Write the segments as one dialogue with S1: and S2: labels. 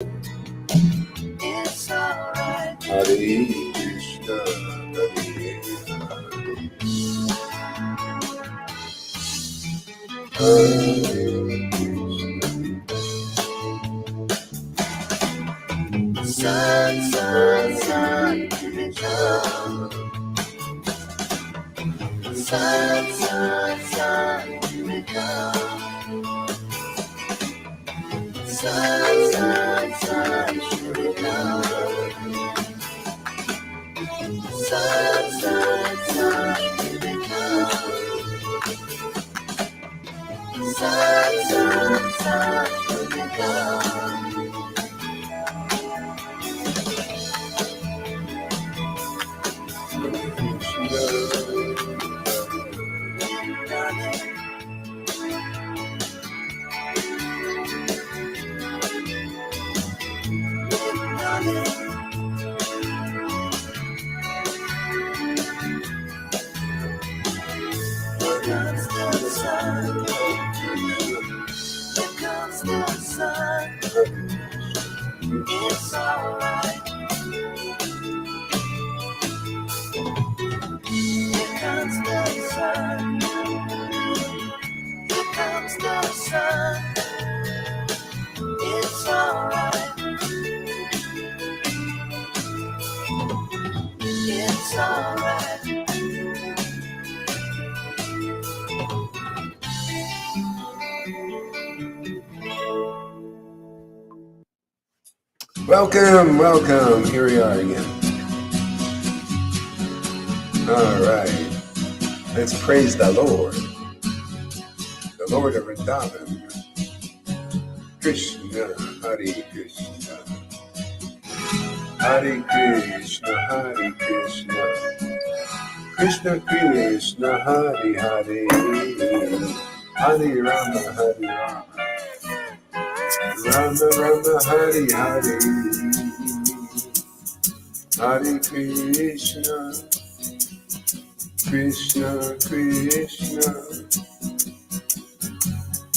S1: It's alright.
S2: Hare Krishna, Hare
S1: Sun, sun, sun, here it comes. Sun, sun, sun, here it comes. Sun, sun, sun, here it comes. Sun, sun, sun, here it comes. Sun, sun, sun, here it comes. It's alright. Here comes the sun. Here comes the sun. It's alright. It's alright.
S2: Welcome. Here we are again. All right. Let's praise the Lord of Vrindavan. Krishna, Hare Krishna. Hare Krishna, Hare Krishna. Krishna Krishna, Hare Hare. Hare Rama, Hare Rama. Rama Rama Hare Hare. Hare Krishna, Krishna Krishna,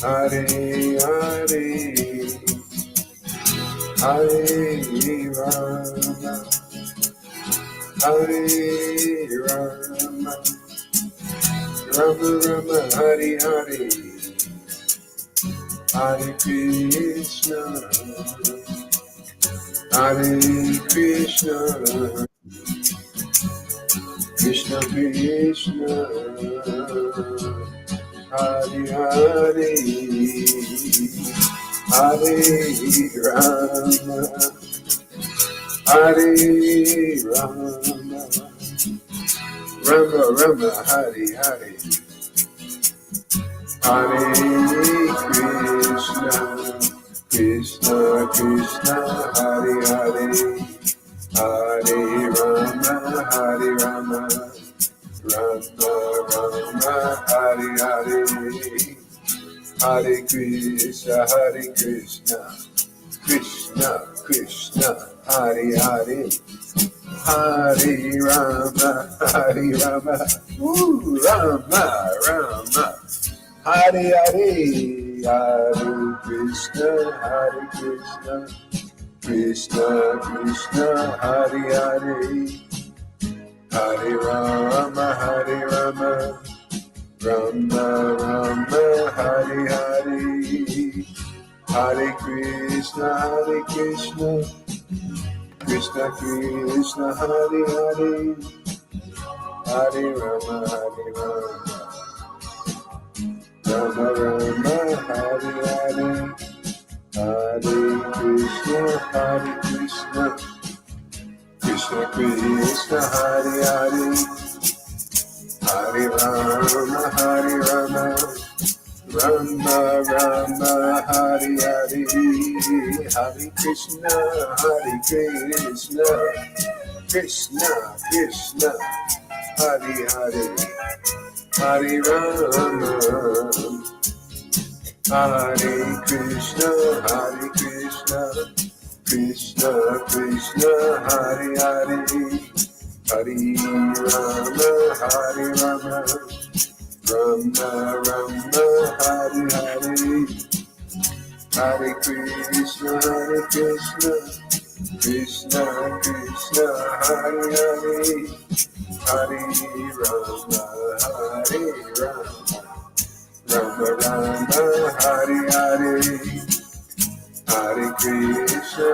S2: Hare Hare, Hare Rama, Hare Rama, Rama Rama Hare Hare. Hare Krishna, Hare Krishna, Krishna Krishna, Hare Hare, Hare Rama, Hare Rama, Rama Rama Hare Hare. Hare Krishna, Krishna Krishna, Hare Hare, Hare Rama, Hare Rama, Rama Rama, Hare Hare, Hare Krishna, Krishna Krishna, Hare Hare, Hare Rama, Hare Rama, Rama Rama. Hare Hare, Hare Krishna, Krishna Krishna, Hare Hare, Hare Rama, Rama Rama, Hare Hare, Hare Krishna, Krishna Krishna, Hare Hare, Hare Rama, Rama Rama, Hare Hare, Hare Krishna, Krishna Krishna, Hare Hare, Hare Rama, Rama Rama, Hare Hare, Hare Krishna, Krishna Krishna, Hare Hare, Hare Rama, Hare Krishna, Krishna Krishna, Hare Hare, Hare Rama, Rama Rama, Hare Hare, Hare Krishna, Krishna Krishna, Hare Hare, Hare Rama, Hare Rama, Rama Rama, Hare Hare, Hare Krishna,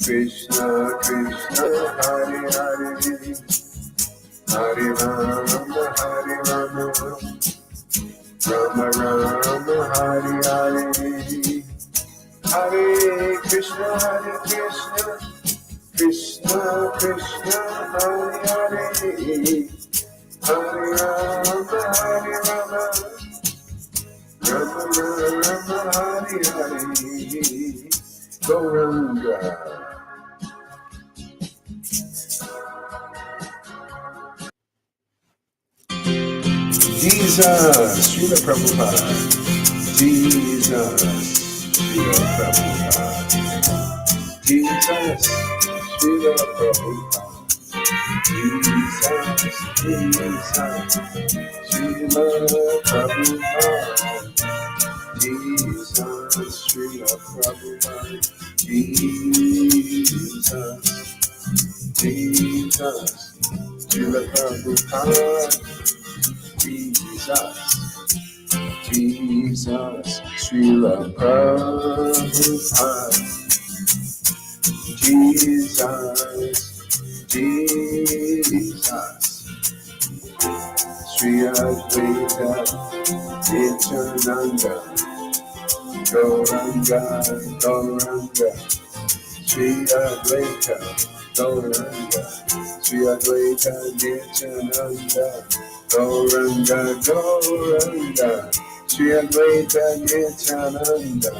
S2: Krishna Krishna, Hare Hare, Hare Rama, Rama Rama, Hare Hare, Hare Krishna, Krishna Krishna, Hare Hare, Hare Rama, Rama Rama, Hare Hare, Gauranga. Jesus, Srila Prabhupada. Jesus, Srila Prabhupada. Jesus, Srila Prabhupada. Jesus, Srila Prabhupada. Jesus, Srila Prabhupada. Jesus, Srila Prabhupada. Jesus, Srila Prabhupada. Jesus, Sri Advaita Nityananda, Gauranga, Sri Advaita Gauranga, Sri Advaita Nityananda, Gauranga, Sri Advaita Nityananda,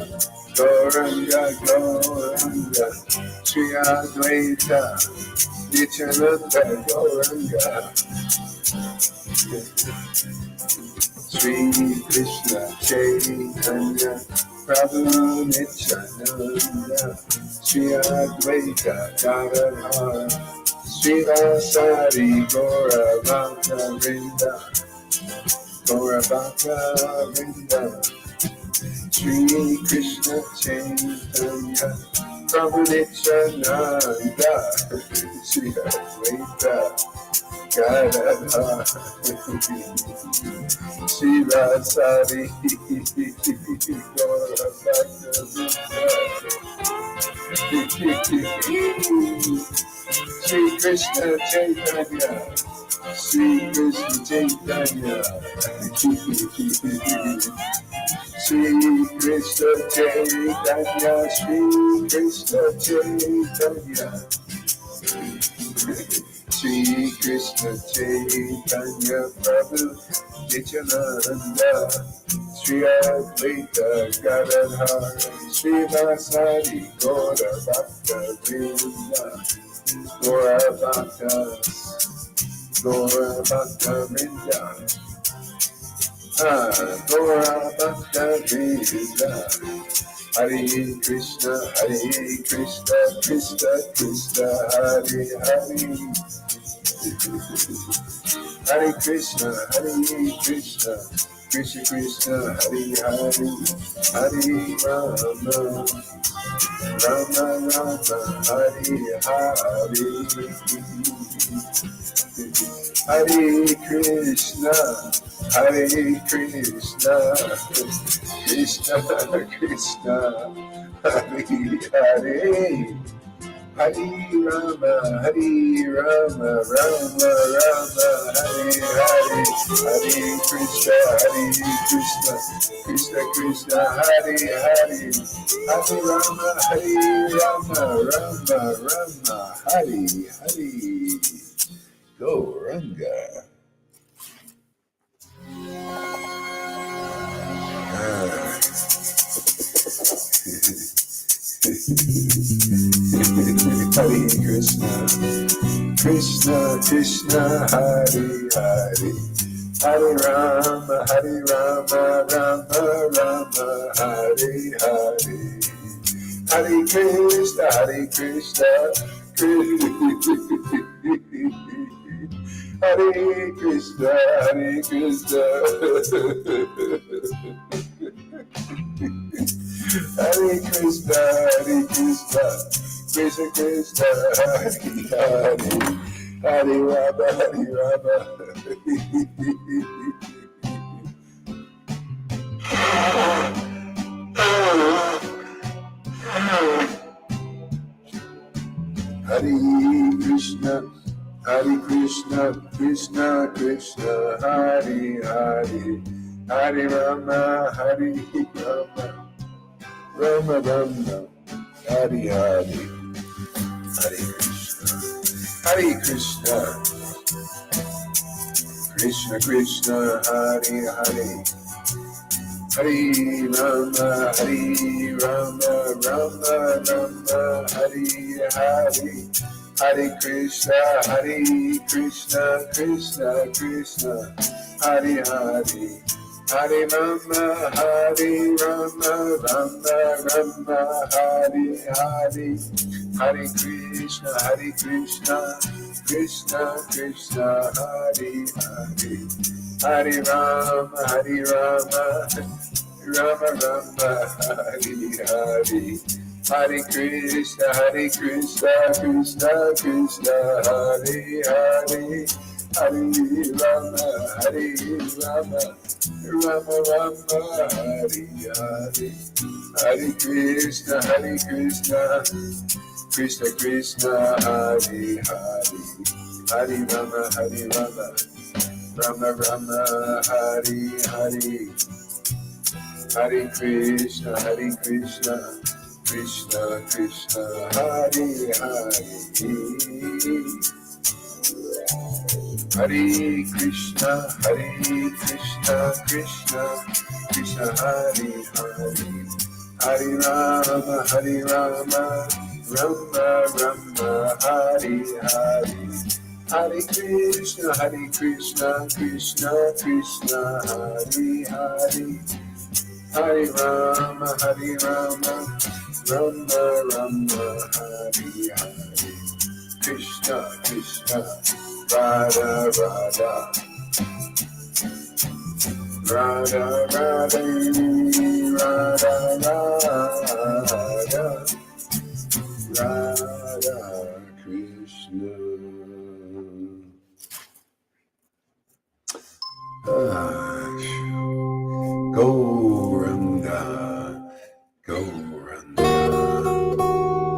S2: Gauranga, Sri Advaita Nityananda, Gauranga, Sri Krishna Chaitanya Prabhu Nityananda, Sri Advaita Gadadhar, Sri Vasari Gaura Bhakta Vrinda, Sri Krishna Chaitanya Prabhu Nityananda, Sri Advaita Gadadhar, Sri Vasari Gaura Bhakta Vrinda, Sri Krishna Chaitanya, Sri Krishna Chaitanya, Sri Krishna Chaitanya, Sri Krishna Chaitanya, Sri Krishna Chaitanya Prabhu Nityananda, Sri Advaita Gadadhar, Sri Vasari Gaura Bhakta Vrinda, Gaura Bhakta Vrinda, Gaura Bhakta Vrinda, Hare Krishna, Krishna Krishna, Hare Hare, Hare Krishna, Krishna Krishna, Hare Hare, Hare Rama, Rama Rama, Hare Hare, Hare Krishna, Krishna Krishna, Hare Hare, Hare Rama, Rama Rama, Hare Hare, Hare Krishna, Krishna Krishna, Hare Hare, Hare Rama, Rama Rama, Hare Hare. Gauranga. Hare Krishna, Krishna Krishna, Hare Hare, Hare Rama, Rama Rama, Hare Hare, Hare Krishna, Krishna Hare Krishna, Hare Krishna, Krishna Krishna, Hare Hare, Hare Rama, Hare Krishna, Krishna Krishna, Hare Hare, Hare Rama, Rama Rama, Hare Hare, Hare Krishna, Krishna Krishna, Hare Hare, Hare Rama, Rama Rama, Hare Hare, Hare Krishna, Krishna Krishna, Hare Hare, Hare Rama, Rama Rama, Hare Hare, Hare Krishna, Krishna Krishna, Hare Hare, Hare Rama, Rama Rama, Hare Hare, Hare Krishna, Krishna Krishna, Hare Hare, Hare Rama, Rama Rama, Hare Hare, Hare Krishna, Krishna Krishna, Hare Hare, Hare Rama, Rama Rama, Hare Hare, Hare Krishna, Krishna Krishna, Hare Hare, Hare Krishna, Krishna Krishna, Hare Hare, Hare Rama, Rama Rama, Hare Hare, Hare Krishna, Krishna Krishna, Hare Hare, Hare Rama, Rama Rama, Hare Hare, Krishna Krishna, Radha Radha, Radha Radha, Radha Radha, Radha Krishna. Gauranga, Gauranga,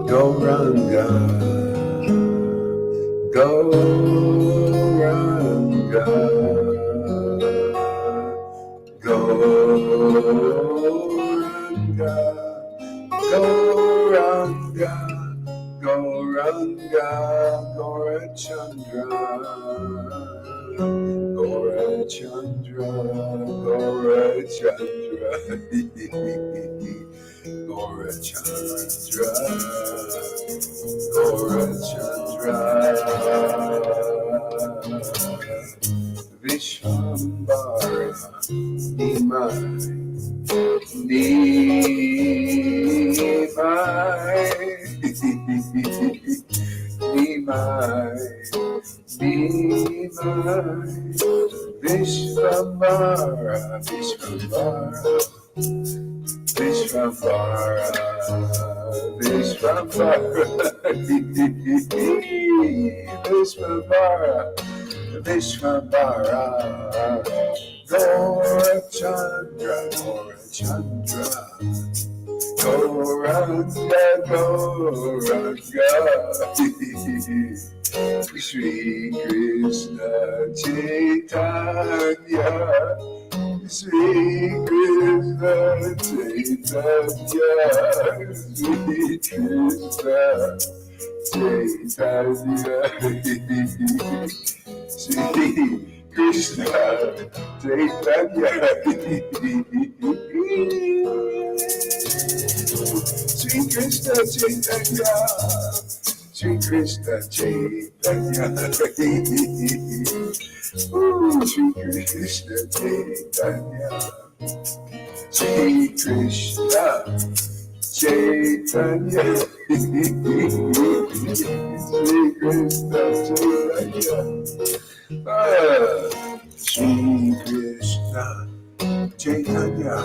S2: Gauranga, Gauranga, Gauranga, Gauranga, Gauranga, Gaurachandra, Gaurachandra, Gaurachandra, Gaurachandra, Gaurachandra, Vishvambara, Nimai, Vishvambara, Vishvambara, Vishvambara, Vishvambara, Vishvambara, Vishvambara, Gaurachandra, Gaurachandra, Gauranga, Gauranga, Shri Krishna Chaitanya, Shri Krishna Chaitanya, Shri Krishna Chaitanya, Shri Krishna Chaitanya, Shri Krishna Chaitanya, Shri Krishna Chaitanya, Shri Krishna Chaitanya, Shri Krishna Chaitanya, Shri Krishna Chaitanya, Shri Krishna Chaitanya,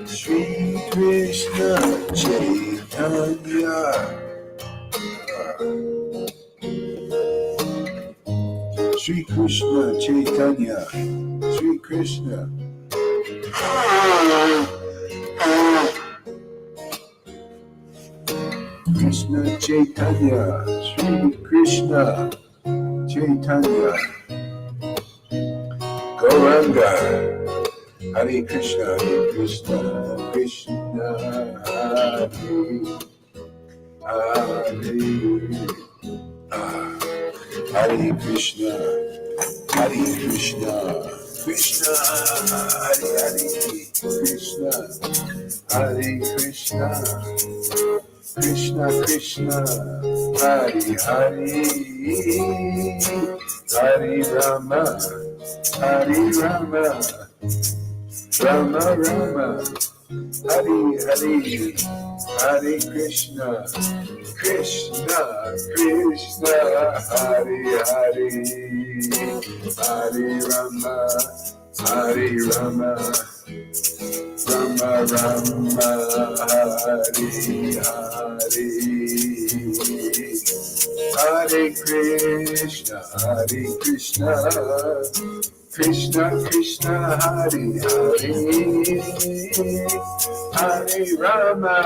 S2: Shri Krishna Chaitanya. Sri Krishna Chaitanya. Sri Krishna. Krishna Chaitanya. Sri Krishna Chaitanya. Gauranga. Hare Krishna, Hare Krishna, Krishna Hare Hare. Hare Krishna, Hare Krishna, Krishna Hare Hare, Krishna Hare Krishna, Krishna Krishna, Hare Hare, Hare Rama, Hare Rama, Rama Rama, Hare Hare, Hare Krishna, Krishna Krishna, Hare Hare, Hare Rama, Hare Rama, Rama Rama, Hare Hare, Hare Krishna, Hare Krishna, Krishna Krishna, Hare Hare, Hare Rama,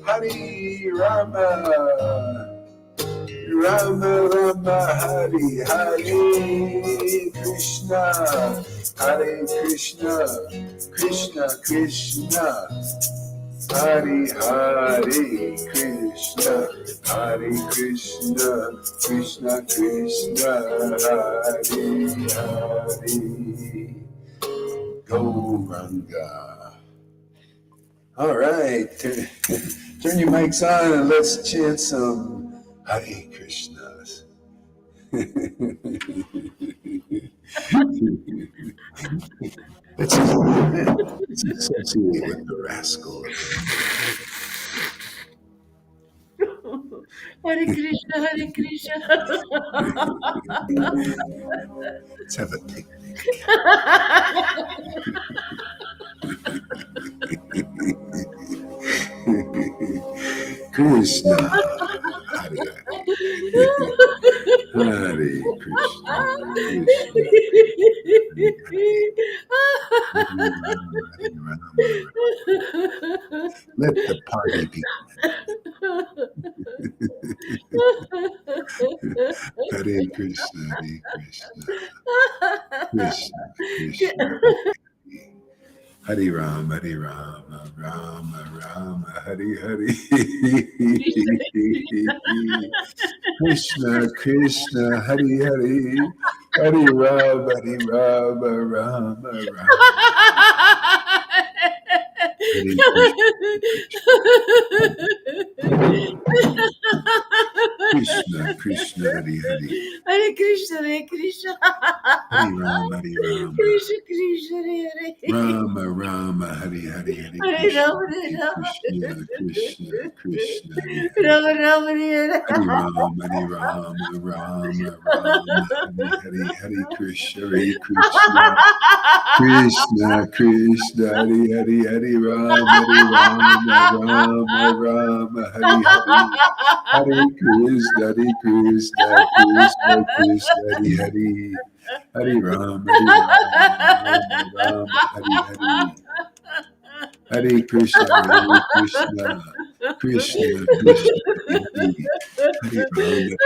S2: Hare Rama, Rama Rama, Hare Hare, Krishna, Hare Krishna, Krishna Krishna, Hare Hare, Krishna, Hare Krishna, Krishna Krishna, Hare Hare, Gauranga. All right, turn your mics on and let's chant some Hare Krishnas. Let's associate with the rascal.
S1: Hare Krishna, Hare Krishna.
S2: Let's have a picnic. Krishna, Hare Hare, Hare Krishna, let the party begin. Hare Krishna, Hare Krishna, Krishna Krishna, Hare Rama, Hare Rama, Rama Rama, Hare Hare, Krishna Krishna, Hare Hare, Hare Rama, Hare Rama, Rama Rama. Hare Krishna, Krishna, Hare Hare,
S1: Hare Krishna, Hare Krishna.
S2: Hare Rama, Hare Rama,
S1: Krishna Krishna, Hare Hare.
S2: Rama Rama, Hare Hare, Hare
S1: Hare
S2: Krishna,
S1: Rama, Hare Rama.
S2: Krishna Krishna, Krishna Hare Hare,
S1: Rama Rama, Hare Hare.
S2: Hare Rama, Hare Rama, Rama Rama, Hare Hare, Hare Krishna, Hare Krishna, Krishna Krishna, Hare Hare, Hare Rama, Rama Rama, Hare Hare, Hare Krishna, Hare Krishna, Krishna Krishna, Hare Hare, Hare Rama, Rama, Hare Hare, Hare Krishna, Krishna Krishna, Hare Hare,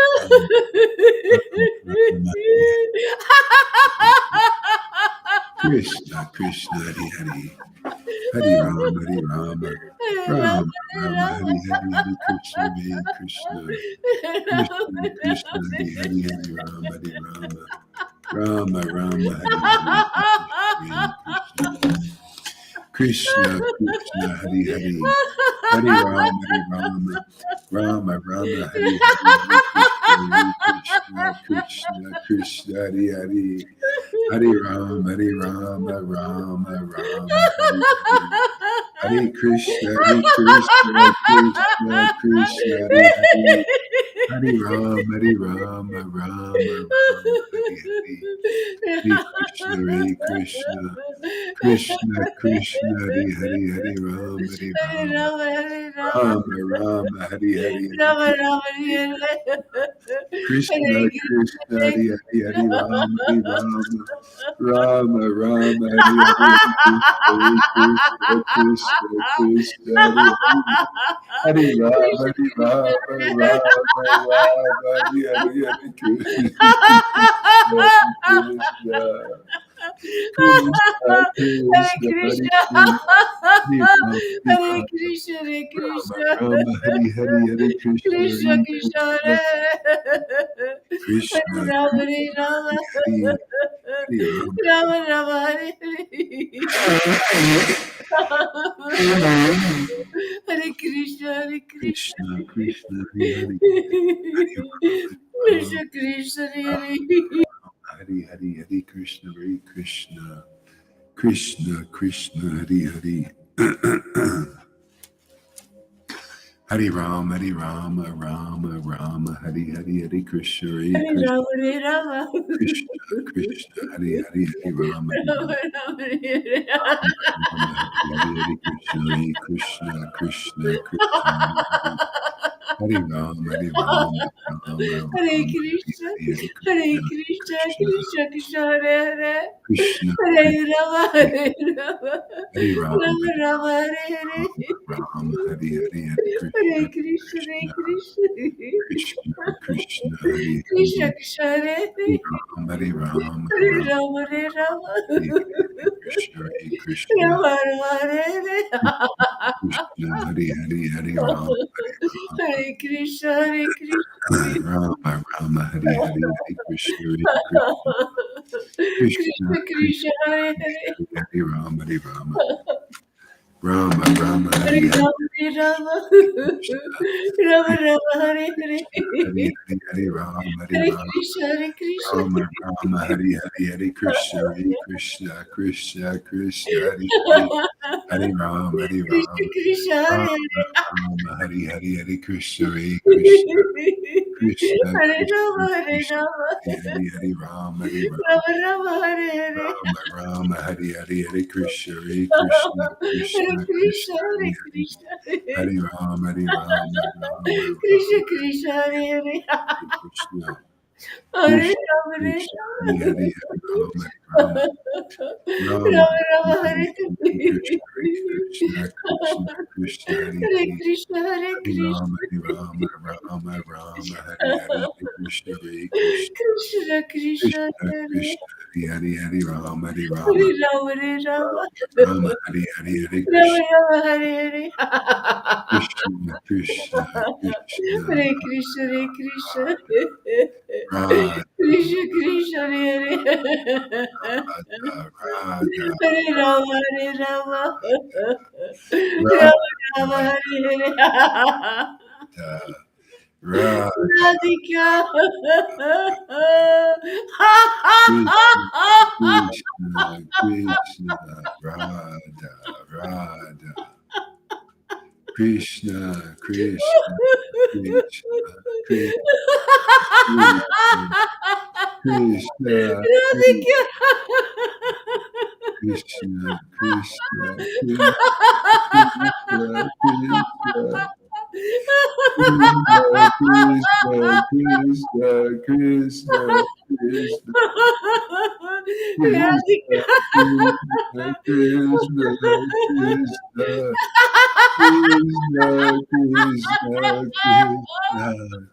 S2: Krishna Krishna, Hare Hare, Hare Rama, Rama Rama, Hare Hare, Hare Krishna, Krishna Krishna, Hare Hare, Hare Rama, Rama Rama, Hare Hare, Krishna Krishna, Hare Hare, Hare Rama, Rama Rama, Hare Hare, Krishna Krishna, Krishna Hare Hare, Hare Rama, Rama Rama, Hare Krishna, Krishna Krishna, Hare Hare, Hare Rama, Rama Rama, Hare Hare, Hare Krishna, Krishna Krishna Hari Hari Hari Ram Hari
S1: Hare
S2: Ram
S1: Rama, Hare Rama,
S2: Rama Rama Hari Hari Hari
S1: Rama Rama, Hare
S2: Krishna
S1: Hare
S2: Krishna Hari Hari Hari Ram Hari Rama
S1: Krishna.
S2: Rama Rama Hari Hari Hari Krishna Krishna Krishna Hari Hari Hari Rama Hari Rama Rama Rama Hari Hari Hari Krishna Krishna Krishna
S1: Hare
S2: Krishna Hari
S1: Krishna,
S2: Hari Hari Rama Hari
S1: Hare
S2: Rama
S1: Krishna, Hare
S2: Rama
S1: Krishna,
S2: Rama Hari Hari Hari Krishna
S1: Krishna
S2: Hari
S1: Krishna,
S2: Krishna
S1: Hare
S2: Krishna
S1: Rama, Hare
S2: Krishna
S1: Rama,
S2: Hari Hari Rama
S1: Rama Rama, Hare Hare Krishna, Hare Krishna,
S2: Krishna Krishna Hari Hari
S1: Krishna Krishna, Hare
S2: Hari Hari Hari Krishna Hari Krishna Krishna Krishna Hari Hari Hari Rama Rama Rama Hari Hari Hari Krishna Hari
S1: Hare
S2: Krishna
S1: Rama, Hare Rama,
S2: Krishna Krishna Hari Hari Hari Rama
S1: Rama Rama, Hare
S2: Hari Krishna Hari Krishna Krishna Krishna Hari Rama Hari Rama Rama
S1: Hare
S2: Rama
S1: Krishna,
S2: Hari
S1: Hare
S2: Krishna
S1: Krishna, Krishna Krishna, Hare Hare,
S2: Krishna
S1: Hare Rama, Hare Rama,
S2: Hari Rama
S1: Rama Rama, Hare Hare,
S2: Rama Hari Hari Hari
S1: Hare
S2: Krishna
S1: Krishna, Hare Krishna,
S2: Krishna Krishna Hari
S1: Krishna
S2: Hari
S1: Krishna, Hare Hare,
S2: Hari Rama
S1: Hare Rama, Hare Rama,
S2: Hari Krishna Hari Krishna
S1: Rama Rama, Hare Hare,
S2: Krishna Hari Hari Hari Rama
S1: Hare Krishna, Hare Krishna,
S2: Rama Rama Hari Hari Hari Krishna Hari Krishna
S1: Krishna Krishna, Hare Hare,
S2: Hari Rama Hari Rama Rama Rama
S1: Hare
S2: Hari Hari
S1: Rama, Hare Rama, Rama Rama, Hare Hare,
S2: Hari Hari Rama Hari
S1: Hare
S2: Rama
S1: Krishna, Hare Krishna,
S2: Rama Rama Hari Hari Hari Krishna Hari Krishna Krishna Krishna Hari Hari Hari Rama Hari
S1: Krishna
S2: Rama
S1: Krishna, Hare
S2: Rama
S1: Hare,
S2: Rama Hari Hari Hari Krishna Hari Krishna Krishna
S1: Hare Rama,
S2: Krishna
S1: Hare
S2: Krishna
S1: Rama,
S2: Hari Hari Rama Hari Rama
S1: Rama Rama, Hare Hare,
S2: Rama Rama Hari Hari Hari Krishna Hari Krishna
S1: Hare
S2: Krishna
S1: Krishna,
S2: Krishna
S1: Hare
S2: Hari
S1: Krishna,
S2: Hari Rama Hari Rama Rama
S1: Krishna Krishna, Hare Hare,
S2: Krishna
S1: Hare
S2: Krishna
S1: Rama, Hare
S2: Krishna Hari
S1: Rama,
S2: Hari Hari Rama Rama Rama
S1: Rama Rama, Hare
S2: Krishna Krishna Krishna Krishna Hari
S1: Hare
S2: Hari
S1: Krishna, Hare
S2: Hari
S1: Krishna,
S2: Rama Hari Rama Rama Rama Hari Hari Hari Krishna Hari Krishna
S1: Krishna Krishna,
S2: Krishna
S1: Hare
S2: Krishna Hari Hari Hari Rama Hari
S1: Hare
S2: Rama
S1: Rama, Hare Rama,
S2: Rama Hari Hari Hari
S1: Rama
S2: Krishna
S1: Rama, Hare Hare,
S2: Krishna Krishna Krishna
S1: Hare Krishna, Hare Krishna,
S2: Radha
S1: Krishna Krishna, Hare Hare,
S2: Radha
S1: Hare Rama, Hare Rama,
S2: Radha
S1: Rama Rama, Hare Hare,
S2: Radha
S1: Radhika,
S2: Krishna Krishna Radha Radha Krishna Krishna Krishna Krishna
S1: Radhika,
S2: Krishna Krishna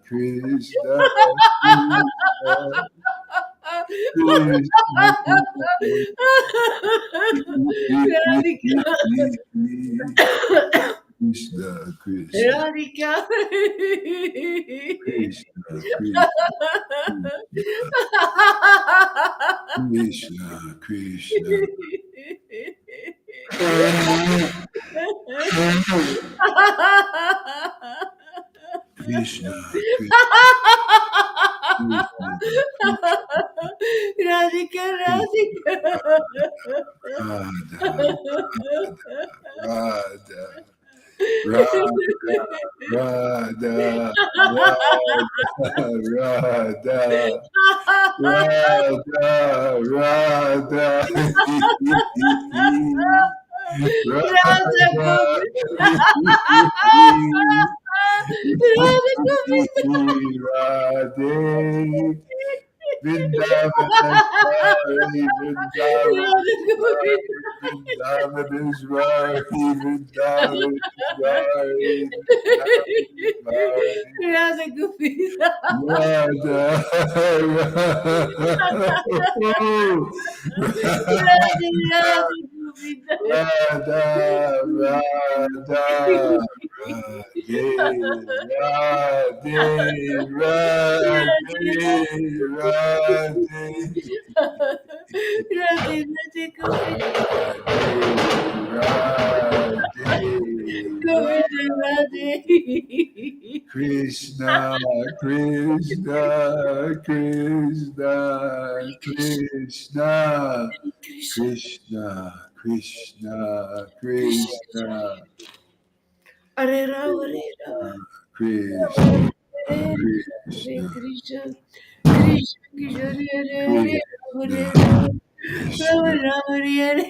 S2: Krishna Krishna Krishna Krishna
S1: Radhika,
S2: Krishna Krishna Krishna Krishna
S1: Radhika,
S2: Krishna Krishna Krishna
S1: Radhika, Radhika.
S2: Radha Radha Radha Radha Radha Radha
S3: Radha Govinda. Radha Govinda.
S2: Radhe Vrindavaneshwari,
S3: Radha Govinda.
S2: Vrindavaneshwari, Vrindavaneshwari, Vrindavaneshwari,
S3: Radha Govinda.
S2: Radha,
S3: Radha Govinda.
S2: Radha, Radha, Radhe, Radhe, Radhe, Radhe.
S3: Radhe Radhe
S2: Radhe,
S3: Govinda Radhe.
S2: Krishna, Krishna, Krishna, Krishna, Krishna, Krishna, Krishna,
S3: Hare Ram, Hare Ram,
S2: Krishna,
S3: Hare
S2: Krishna,
S3: Krishna, Krishna Krishna, Hare Hare, Hare Ram,
S2: Krishna,
S3: Ram Hare Hare.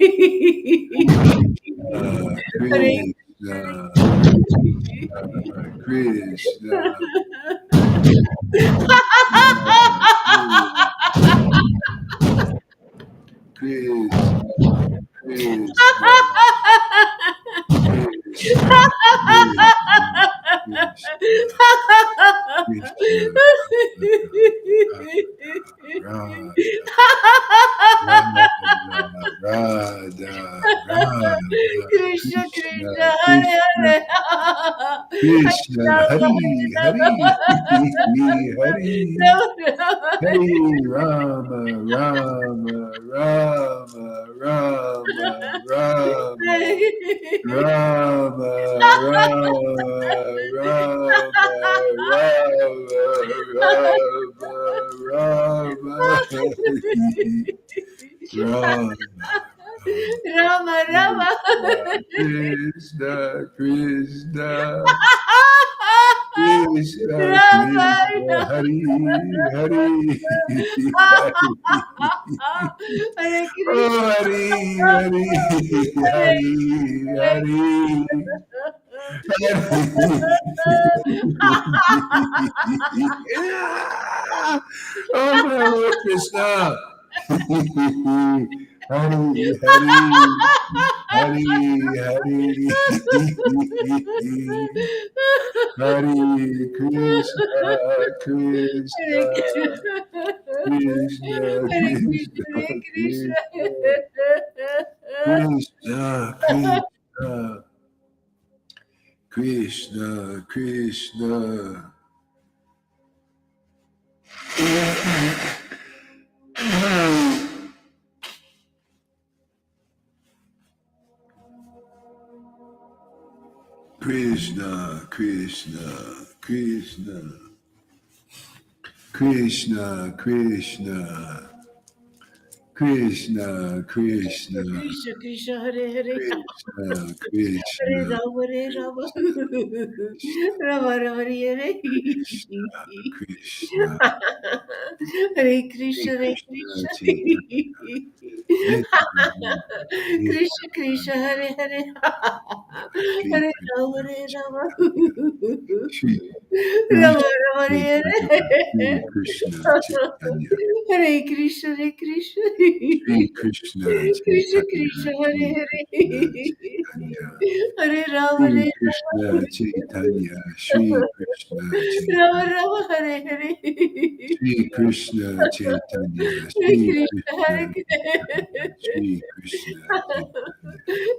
S3: Hare
S2: Krishna, Krishna, Krishna, Krishna,
S3: Krishna Krishna, Hare Hare.
S2: Krishna, Hari, Hari, Hari, Hari, Rama, Rama, Rama, Rama, Rama, Rama, Rama, Rama,
S3: Rama Rama.
S2: Krishna, Krishna, Krishna,
S3: Rama
S2: Krishna, Hari, Hari,
S3: Hare
S2: Oh, Hari, Hari, Hari, Hari, Oh, my Lord Krishna. Hari, Hari, Hari, Hari, Hari, Krishna, Krishna, Krishna,
S3: Hare
S2: Krishna,
S3: Krishna,
S2: Krishna, Krishna, Krishna, Krishna, Krishna, Krishna, Krishna, Krishna, Krishna,
S3: Krishna Krishna, Hare Hare,
S2: Krishna,
S3: Hare
S2: Krishna,
S3: Rama, Hare Rama, Rama Rama, Hare
S2: Krishna,
S3: Hare Krishna, Hare
S2: Krishna,
S3: Krishna,
S2: Chaitanya,
S3: Krishna Krishna, Hare Hare, Hare Rama, Hare Rama,
S2: Shri
S3: Rama Rama, Hare
S2: Krishna, Chaitanya,
S3: Hare Krishna, Hare Krishna,
S2: Shri Krishna,
S3: Krishna
S2: Chaitanya,
S3: Krishna,
S2: Shri
S3: Hare
S2: Krishna,
S3: Hare,
S2: Chaitanya,
S3: Hare Rama,
S2: Shri
S3: Hare
S2: Krishna, Chaitanya, Shri Krishna,
S3: Rama,
S2: Chaitanya,
S3: Rama, Hare Hare,
S2: Shri Krishna, Chaitanya,
S3: Hare
S2: Shri
S3: Krishna,
S2: Krishna,
S3: Hare
S2: Chaitanya, Shri Krishna, Chaitanya,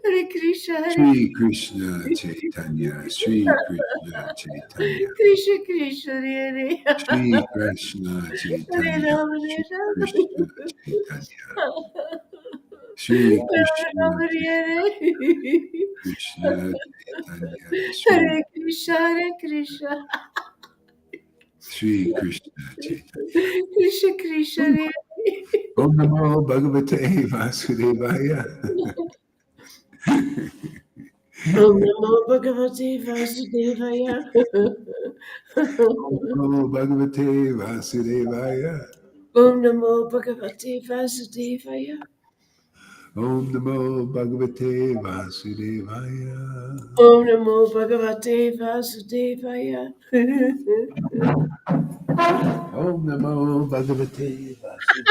S3: Hare Krishna, Hare
S2: Shri Krishna, Chaitanya, Shri Krishna, Chaitanya,
S3: Krishna Krishna, Hare
S2: Shri Krishna,
S3: Hare
S2: Chaitanya,
S3: Rama,
S2: Shri
S3: Hare
S2: Krishna, Chaitanya, Shri Krishna,
S3: Rama, Hare
S2: Krishna, Chaitanya,
S3: Hare Krishna, Hare Krishna,
S2: Shri Krishna, Chaitanya.
S3: Krishna Krishna, Hare
S2: Om Namo Bhagavate Vasudevaya.
S3: Om Namo Bhagavate Vasudevaya.
S2: Om Namo Bhagavate Vasudevaya.
S3: Om Namo Bhagavate Vasudevaya.
S2: Om Namo Bhagavate Vasudevaya.
S3: Om Namo Bhagavate Vasudevaya.
S2: Om Namo Bhagavate Vasudevaya.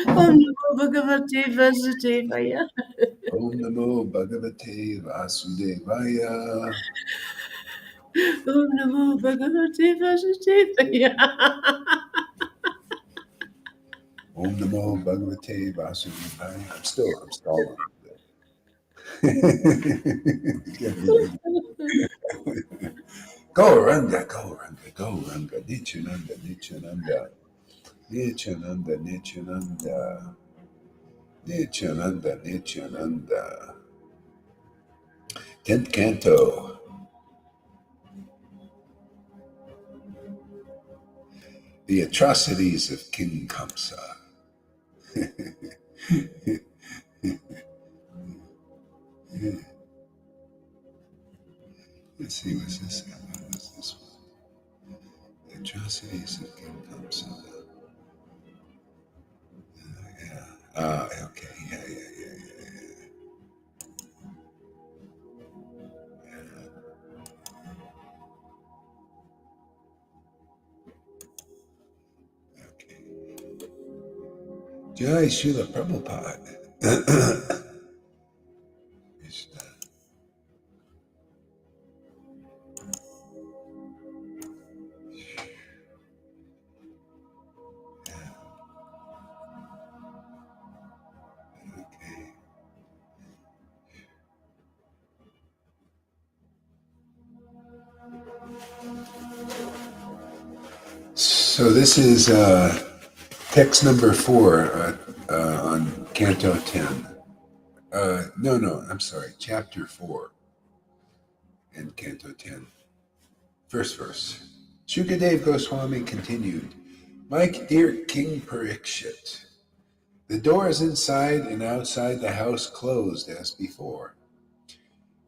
S3: Om Namo Bhagavate Vasudevaya.
S2: Om Namo Bhagavate Vasudevaya.
S3: Om Namo Bhagavate Vasudevaya.
S2: Om Namo Bhagavate Vasudevaya. I'm stalling. Go Ranga, go Ranga, go Ranga. Nityananda, Nityananda. Nityananda, Nityananda. Nityananda, Nityananda. 10th Canto. The Atrocities of King Kamsa. Let's see, what's this? What's this one? The Atrocities of King Kamsa. Yeah. Okay. Yeah. Okay. Jai Srila Prabhupada. Okay. So this is text number 4 on Canto 10. No, I'm sorry, chapter 4 in Canto 10. First verse. Shukadev Goswami continued, My dear King Parikshit, the doors inside and outside the house closed as before.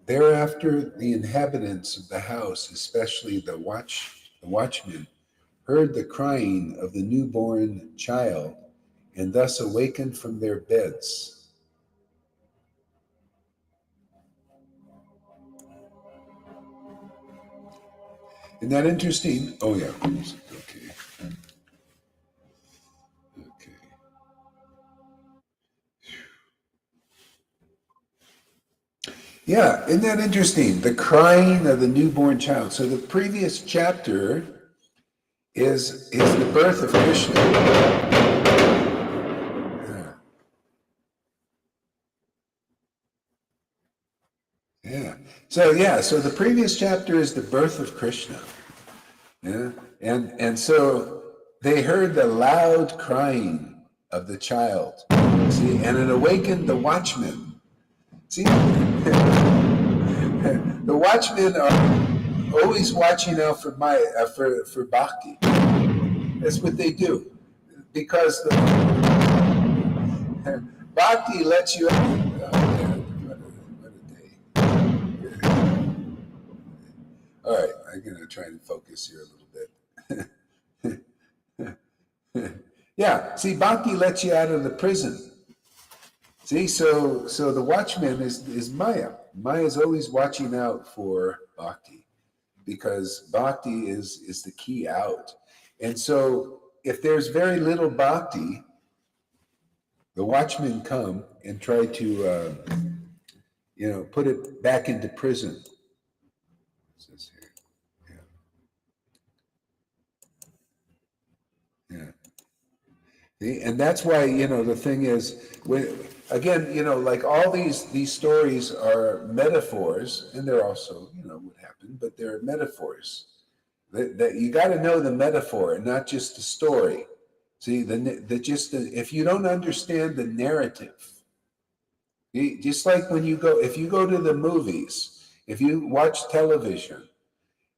S2: Thereafter, the inhabitants of the house, especially the watchmen, heard the crying of the newborn child and thus awakened from their beds. Isn't that interesting? Oh, yeah. Okay. Yeah, isn't that interesting? The crying of the newborn child. So the previous chapter is the birth of Krishna. So the previous chapter is the birth of Krishna. Yeah. And so they heard the loud crying of the child. See, and it awakened the watchmen. See, the watchmen are always watching out for for bhakti. That's what they do, because the bhakti lets you. What a day! All right, I'm gonna try and focus here a little bit. Yeah, see, bhakti lets you out of the prison. See, so the watchman is Maya. Maya is always watching out for bhakti, because bhakti is the key out. And so if there's very little bhakti, the watchmen come and try to put it back into prison. What's this here? Yeah. See? And that's why, the thing is, again, like all these stories are metaphors, and they're also, what happened, but they're metaphors. That you got to know the metaphor and not just the story. See, if you don't understand the narrative, just like if you go to the movies, if you watch television,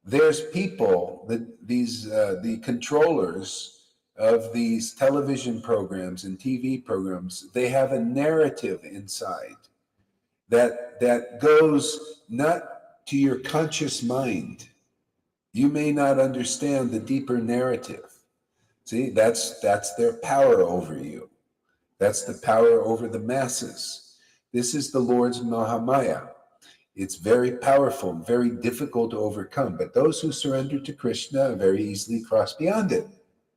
S2: there's people the controllers of these television programs and TV programs, they have a narrative inside that goes not to your conscious mind. You may not understand the deeper narrative. See, that's their power over you. That's the power over the masses. This is the Lord's Mahamaya. It's very powerful, very difficult to overcome. But those who surrender to Krishna very easily cross beyond it,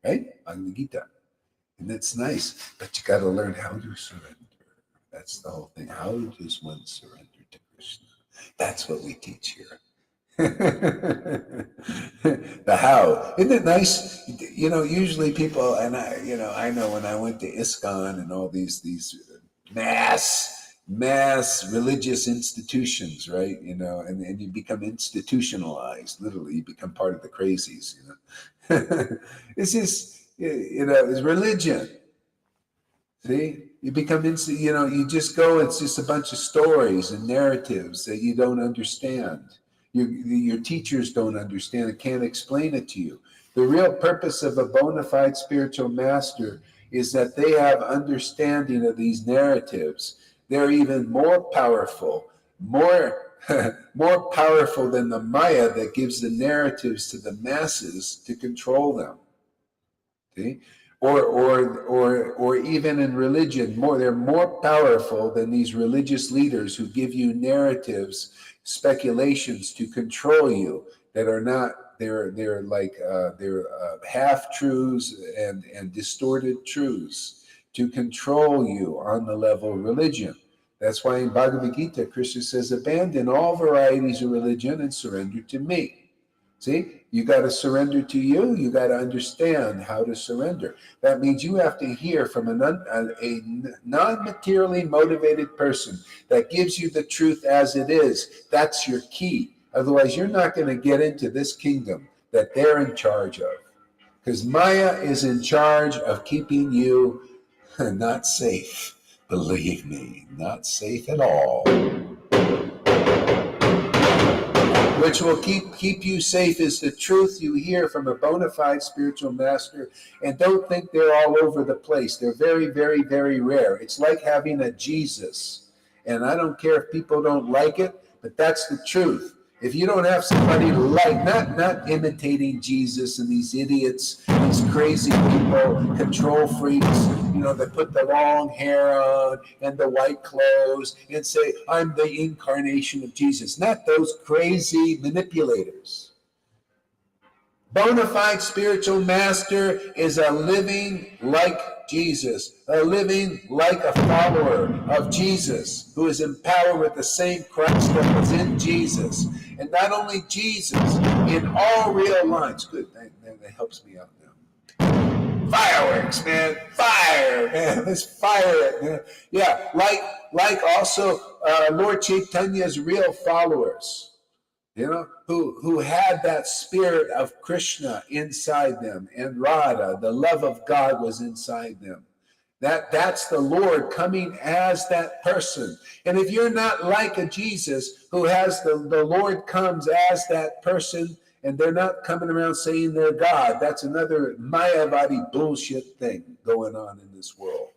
S2: right? Bhagavad Gita. And it's nice, but you got to learn how to surrender. That's the whole thing. How does one surrender to Krishna? That's what we teach here. The how. Isn't it nice? You know, usually people, and I know when I went to ISKCON and all these mass religious institutions, right? You know, and you become institutionalized. Literally, you become part of the crazies. You know, it's just, it's religion. See, you become you just go. It's just a bunch of stories and narratives that you don't understand. Your teachers don't understand it, can't explain it to you. The real purpose of a bona fide spiritual master is that they have understanding of these narratives. They're even more powerful, more powerful than the Maya that gives the narratives to the masses to control them. See? Or even in religion, they're more powerful than these religious leaders who give you narratives, speculations to control you that are not. They're half truths and distorted truths to control you on the level of religion. That's why in Bhagavad Gita, Krishna says, abandon all varieties of religion and surrender to me. See, you got to surrender to you. You got to understand how to surrender. That means you have to hear from a non-materially motivated person that gives you the truth as it is. That's your key. Otherwise, you're not going to get into this kingdom that they're in charge of. Because Maya is in charge of keeping you not safe. Believe me, not safe at all. Which will keep you safe is the truth you hear from a bona fide spiritual master. And don't think they're all over the place. They're very, very, very rare. It's like having a Jesus. And I don't care if people don't like it, but that's the truth. If you don't have somebody like, not imitating Jesus and these idiots, these crazy people, control freaks, that put the long hair on and the white clothes and say, I'm the incarnation of Jesus. Not those crazy manipulators. Bona fide spiritual master is a living like Jesus, a living like a follower of Jesus, who is empowered with the same Christ that was in Jesus. And not only Jesus, in all real lines. Good, that helps me out now. Fireworks, man. Fire, man. Let's fire it, man. Yeah, like also Lord Chaitanya's real followers. Who had that spirit of Krishna inside them, and Radha, the love of God was inside them. That's the Lord coming as that person. And if you're not like a Jesus who has the Lord comes as that person, and they're not coming around saying they're God, that's another Mayavadi bullshit thing going on in this world.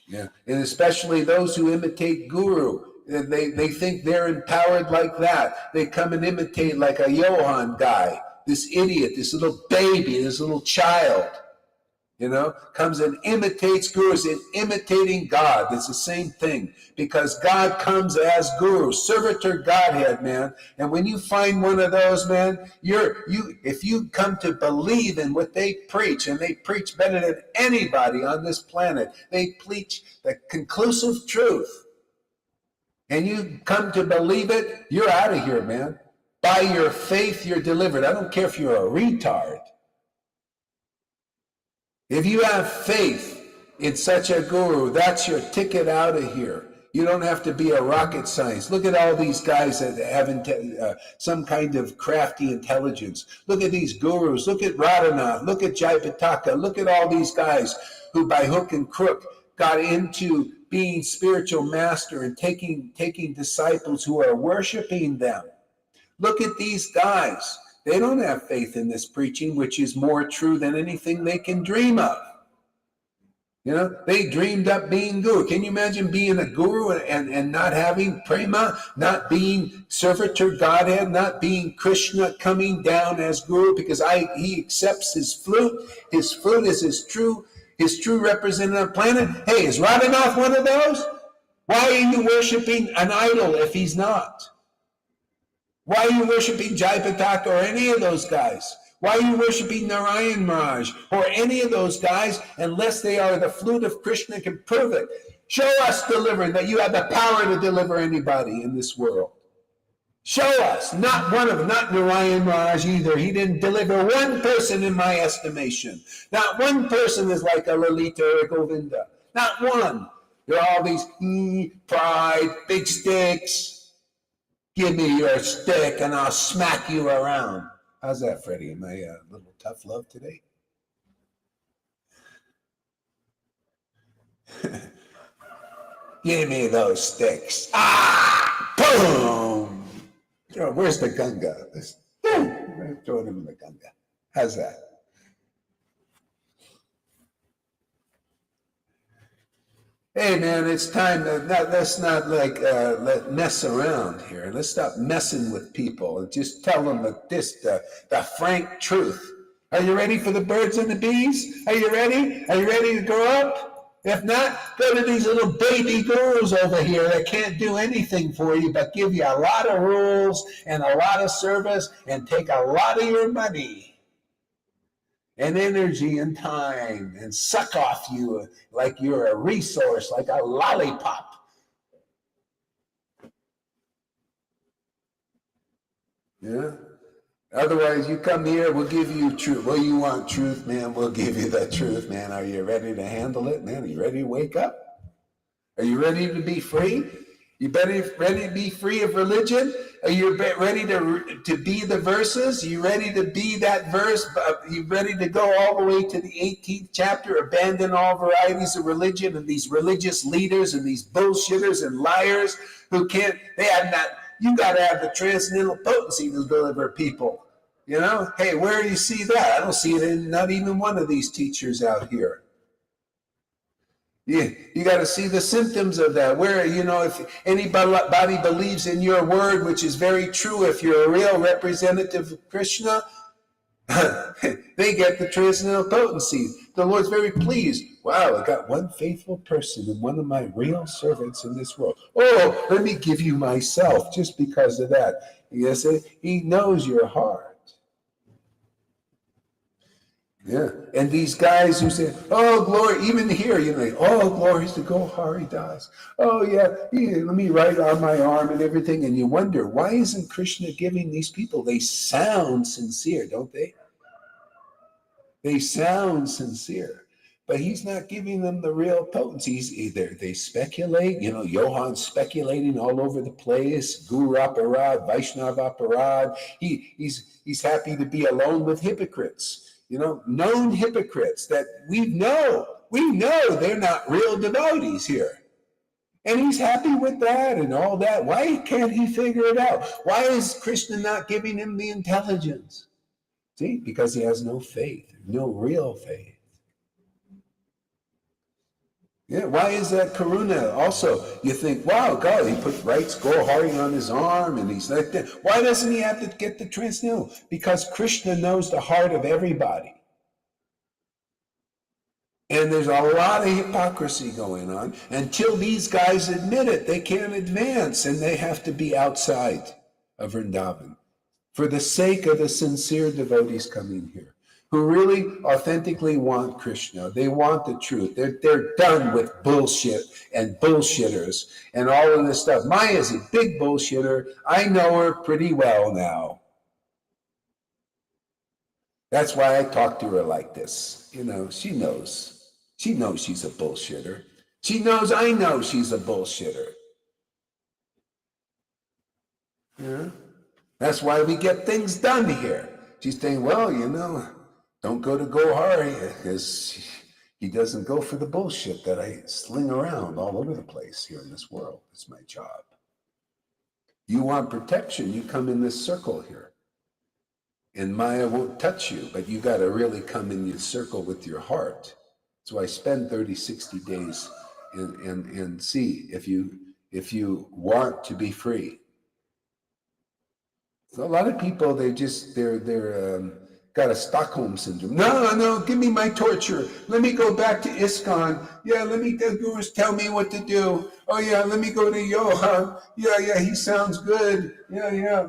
S2: Yeah, and especially those who imitate Guru. And they think they're empowered like that. They come and imitate like a Johan guy, this idiot, this little baby, this little child, comes and imitates gurus and imitating God. It's the same thing, because God comes as guru, servitor Godhead, man. And when you find one of those, man, if you come to believe in what they preach, and they preach better than anybody on this planet, they preach the conclusive truth. And you come to believe it, you're out of here, man. By your faith, you're delivered. I don't care if you're a retard. If you have faith in such a guru, that's your ticket out of here. You don't have to be a rocket scientist. Look at all these guys that have some kind of crafty intelligence. Look at these gurus. Look at Radhanath. Look at Jayapataka. Look at all these guys who by hook and crook got into being spiritual master and taking disciples who are worshiping them. Look at these guys. They don't have faith in this preaching, which is more true than anything they can dream of. They dreamed up being guru. Can you imagine being a guru and not having prema, not being servitor Godhead, not being Krishna coming down as guru, because he accepts his flute. His flute is his true his true representative on the planet. Hey, is Raganuga one of those? Why are you worshiping an idol if he's not? Why are you worshiping Jayapataka or any of those guys? Why are you worshiping Narayan Maharaj or any of those guys unless they are the flute of Krishna can prove it? Show us delivering, that you have the power to deliver anybody in this world. Show us. Not one of them, not Narayan Maharaj either. He didn't deliver one person in my estimation. Not one person is like a Lalita or a Govinda. Not one. There are all these pride, big sticks. Give me your stick and I'll smack you around. How's that, Freddie? Am I a little tough love today? Give me those sticks. Ah! Boom! Where's the Ganga? Throw him in the Ganga. How's that? Hey man, it's time to let's not mess around here. Let's stop messing with people and just tell them the frank truth. Are you ready for the birds and the bees? Are you ready? Are you ready to grow up? If not, go to these little baby gurus over here that can't do anything for you but give you a lot of rules and a lot of service and take a lot of your money and energy and time and suck off you like you're a resource, like a lollipop. Yeah? Otherwise, you come here, we'll give you truth. Well, you want truth, man, we'll give you the truth, man. Are you ready to handle it, man? Are you ready to wake up? Are you ready to be free? You ready to be free of religion? Are you ready to be the verses? Are you ready to be that verse? Are you ready to go all the way to the 18th chapter, abandon all varieties of religion and these religious leaders and these bullshitters and liars who can't, they have not, you got to have the transcendental potency to deliver people. You know, hey, where do you see that? I don't see it in not even one of these teachers out here. You got to see the symptoms of that. Where, you know, if anybody believes in your word, which is very true, if you're a real representative of Krishna, they get the transcendental potency. The Lord's very pleased. Wow, I got one faithful person and one of my real servants in this world. Oh, let me give you myself just because of that. Yes, he knows your heart. Yeah, and these guys who say, "Oh, glory," even here, you know, "Oh, glories to Gohari Das." Oh, yeah, let me write on my arm and everything. And you wonder, why isn't Krishna giving these people? They sound sincere, don't they? They sound sincere, but he's not giving them the real potency. They speculate, you know, Johan's speculating all over the place. Guru Aparad, Vaishnav Aparad. He's happy to be alone with hypocrites. You know, known hypocrites that we know they're not real devotees here. And he's happy with that and all that. Why can't he figure it out? Why is Krishna not giving him the intelligence? See, because he has no faith, no real faith. Yeah, why is that karuna? Also, you think, wow, God, he writes Gohari on his arm and he's like that. Why doesn't he have to get the transcendental? Because Krishna knows the heart of everybody. And there's a lot of hypocrisy going on. Until these guys admit it, they can't advance and they have to be outside of Vrindavan for the sake of the sincere devotees coming here, who really authentically want Krishna. They want the truth. They're done with bullshit and bullshitters and all of this stuff. Maya's a big bullshitter. I know her pretty well now. That's why I talk to her like this. You know, she knows. She knows she's a bullshitter. She knows I know she's a bullshitter. Yeah. That's why we get things done here. She's saying, well, you know, don't go to Gohari because he doesn't go for the bullshit that I sling around all over the place here in this world. It's my job. You want protection, you come in this circle here. And Maya won't touch you, but you got to really come in your circle with your heart. So I spend 30, 60 days and see if you want to be free. So a lot of people, they're got a Stockholm syndrome. No, give me my torture. Let me go back to ISKCON. Yeah, the gurus tell me what to do. Oh yeah, let me go to Johan. Yeah, he sounds good. Yeah.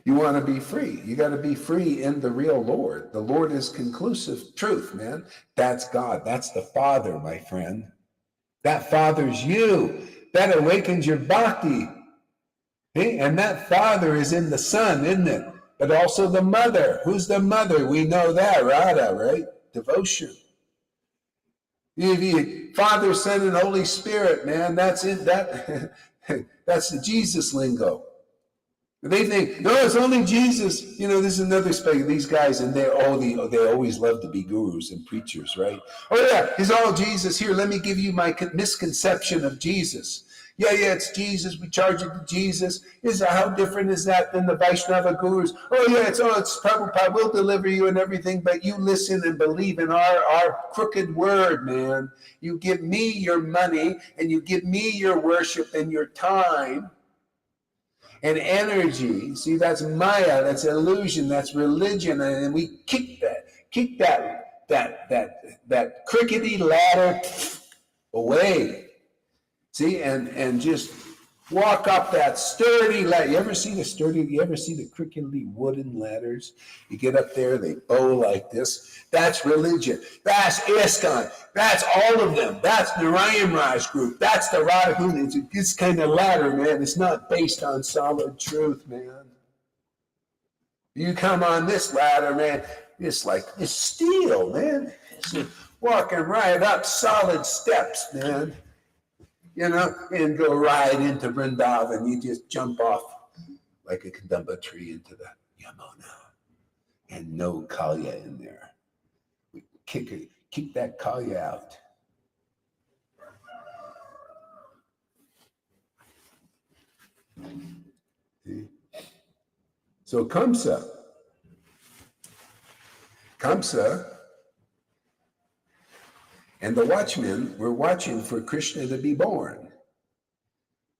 S2: You want to be free. You got to be free in the real Lord. The Lord is conclusive truth, man. That's God. That's the Father, my friend. That Father's you. That awakens your bhakti. Hey? And that Father is in the Son, isn't it? But also the Mother. Who's the Mother? We know that, Radha, right? Devotion. Father, Son, and Holy Spirit, man. That's it. That's the Jesus lingo. They think, no, it's only Jesus. This is another space. These guys, and they always love to be gurus and preachers, right? Oh yeah, it's all Jesus. Here, let me give you my misconception of Jesus. Yeah, it's Jesus. We charge it to Jesus. How different is that than the Vaishnava gurus? Oh yeah, it's Prabhupada will deliver you and everything, but you listen and believe in our crooked word, man. You give me your money and you give me your worship and your time and energy. See, that's Maya, that's illusion, that's religion, and we kick that crickety ladder away. See, and just walk up that sturdy ladder. You ever see the crickety wooden ladders? You get up there, they bow like this. That's religion. That's ISKCON. That's all of them. That's Narayan Raj group. That's the Raganuga. It's this kind of ladder, man. It's not based on solid truth, man. You come on this ladder, man, it's steel, man. It's walking right up solid steps, man. And go right into Vrindavan. You just jump off like a kadamba tree into the Yamuna. And no kalya in there. We kick that kalya out. See? So Kamsa, and the watchmen were watching for Krishna to be born.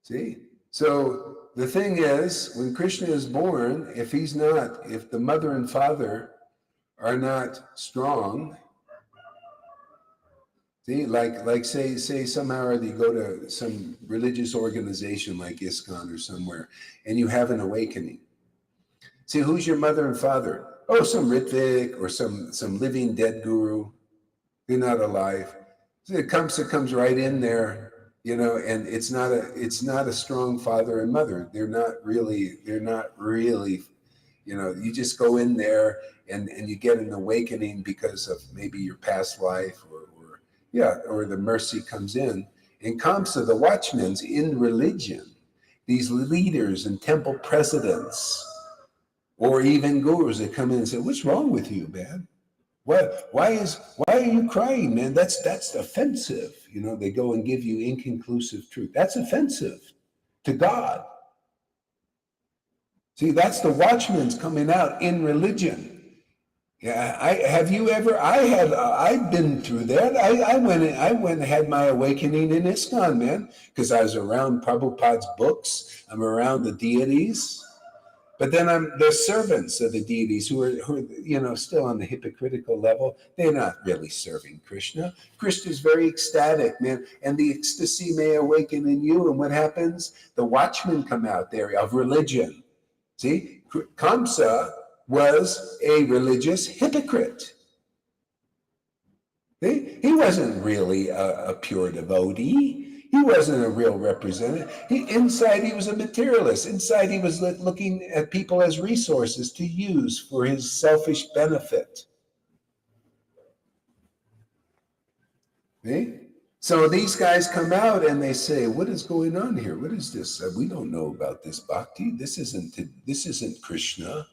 S2: See? So the thing is, when Krishna is born, if the mother and father are not strong, see, like say somehow or you go to some religious organization like ISKCON or somewhere, and you have an awakening. See, who's your mother and father? Oh, some Ritvik or some living dead guru. They're not alive. So it comes right in there, and it's not a strong father and mother. They're not really, you just go in there and you get an awakening because of maybe your past life or the mercy comes in. And Kamsa, the watchmen's in religion, these leaders and temple presidents, or even gurus that come in and say, what's wrong with you, man? Why are you crying, man? That's offensive. They go and give you inconclusive truth. That's offensive to God. See, that's the watchmen's coming out in religion. Yeah, I've been through that. I went and had my awakening in ISKCON, man, because I was around Prabhupada's books. I'm around the deities. But then the servants of the deities who are still on the hypocritical level. They're not really serving Krishna. Krishna is very ecstatic, man, and the ecstasy may awaken in you. And what happens? The watchmen come out there of religion. See, Kamsa was a religious hypocrite. See? He wasn't really a pure devotee. He wasn't a real representative. Inside, he was a materialist. Inside, he was looking at people as resources to use for his selfish benefit. Okay? So these guys come out and they say, what is going on here? What is this? We don't know about this bhakti. This isn't Krishna.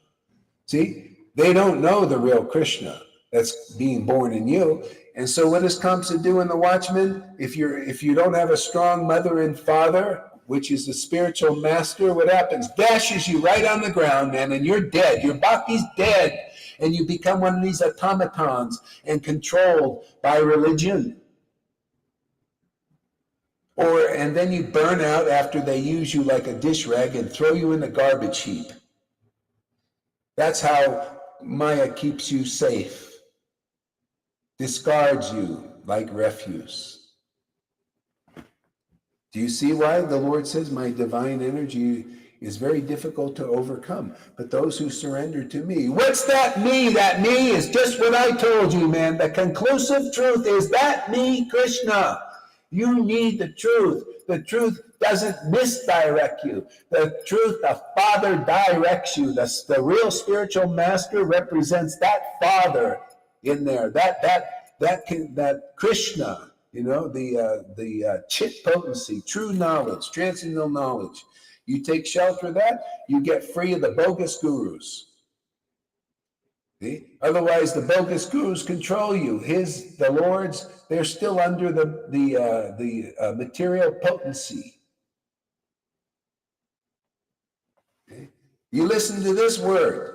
S2: See? They don't know the real Krishna that's being born in you. And so what does Kamsa do in the watchman? If you don't have a strong mother and father, which is the spiritual master, what happens? Dashes you right on the ground, man, and you're dead. Your bhakti's dead. And you become one of these automatons and controlled by religion. And then you burn out after they use you like a dish rag and throw you in the garbage heap. That's how Maya keeps you safe, discards you like refuse. Do you see why the Lord says my divine energy is very difficult to overcome? But those who surrender to me, what's that me? That me is just what I told you, man. The conclusive truth is that me, Krishna. You need the truth. The truth doesn't misdirect you. The truth, the Father directs you. The real spiritual master represents that Father in there. That Krishna. You know, the chit potency, true knowledge, transcendental knowledge. You take shelter of that, you get free of the bogus gurus. See? Otherwise, the bogus gurus control you. The Lord's, they're still under the material potency. Okay? You listen to this word.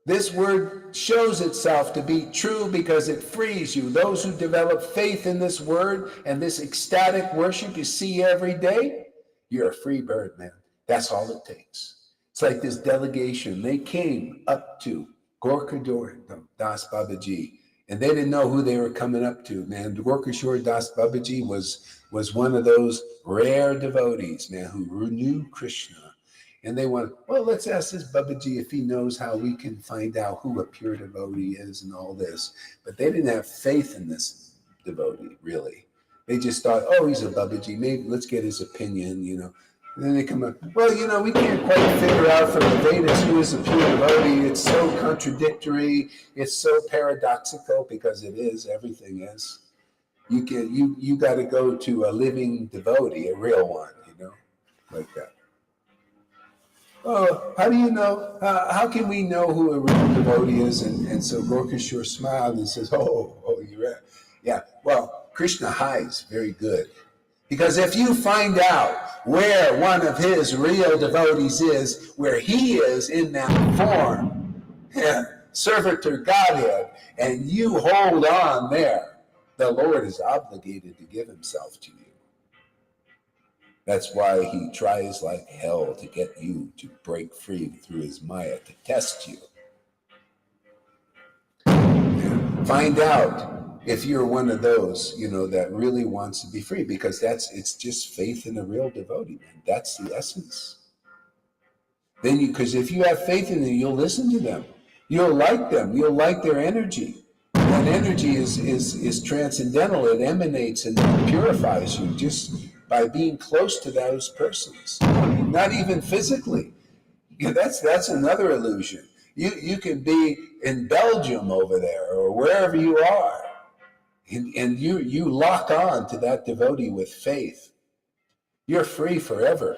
S2: This word shows itself to be true because it frees you. Those who develop faith in this word and this ecstatic worship you see every day, you're a free bird, man. That's all it takes. It's like this delegation. They came up to Gorkashore Das Babaji, and they didn't know who they were coming up to, man. Gorkashore Das Babaji was one of those rare devotees, man, who knew Krishna. And they went, well, let's ask this Babaji if he knows how we can find out who a pure devotee is and all this. But they didn't have faith in this devotee, really. They just thought, oh, he's a Babaji. Maybe let's get his opinion, you know. And then they come up, well, you know, we can't quite figure out from the Vedas who is a pure devotee. It's so contradictory. It's so paradoxical, because it is. Everything is. You got to go to a living devotee, a real one, you know, like that. Oh, how do you know? How can we know who a real devotee is? And so Gorkashore smiled and says, oh, you're right. Yeah, well, Krishna hides very good. Because if you find out where one of his real devotees is, where he is in that form, servitor Godhead, and you hold on there, the Lord is obligated to give himself to you. That's why he tries like hell to get you to break free through his Maya, to test you. Find out if you're one of those, you know, that really wants to be free, because it's just faith in a real devotee, man. That's the essence. Then because if you have faith in them, you'll listen to them. You'll like them. You'll like their energy. That energy is transcendental. It emanates and purifies you just by being close to those persons. Not even physically. Yeah, that's another illusion. You can be in Belgium over there or wherever you are, and you lock on to that devotee with faith. You're free forever.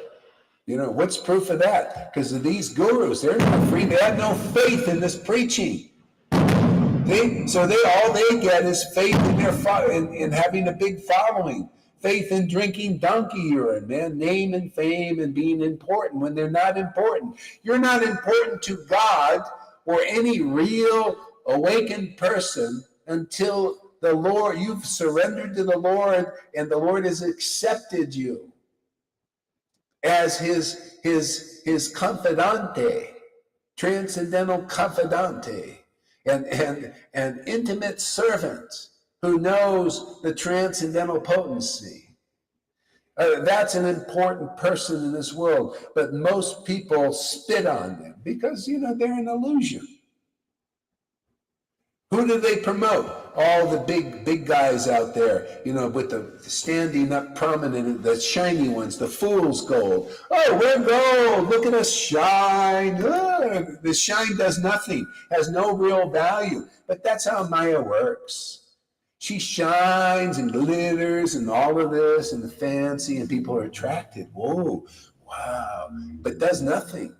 S2: You know, what's proof of that? Because of these gurus, they're not free. They have no faith in this preaching. So all they get is faith in having a big following. Faith in drinking donkey urine, man, name and fame and being important when they're not important. You're not important to God or any real awakened person until the Lord, you've surrendered to the Lord and the Lord has accepted you as his confidante, transcendental confidante, and intimate servant who knows the transcendental potency. That's an important person in this world, but most people spit on them because, you know, they're an illusion. Who do they promote? All the big guys out there, you know, with the standing up prominent, the shiny ones, the fool's gold. Oh, we're gold. Look at us shine. Oh, the shine does nothing, has no real value. But that's how Maya works. She shines and glitters and all of this and the fancy, and people are attracted. Whoa, wow. But does nothing.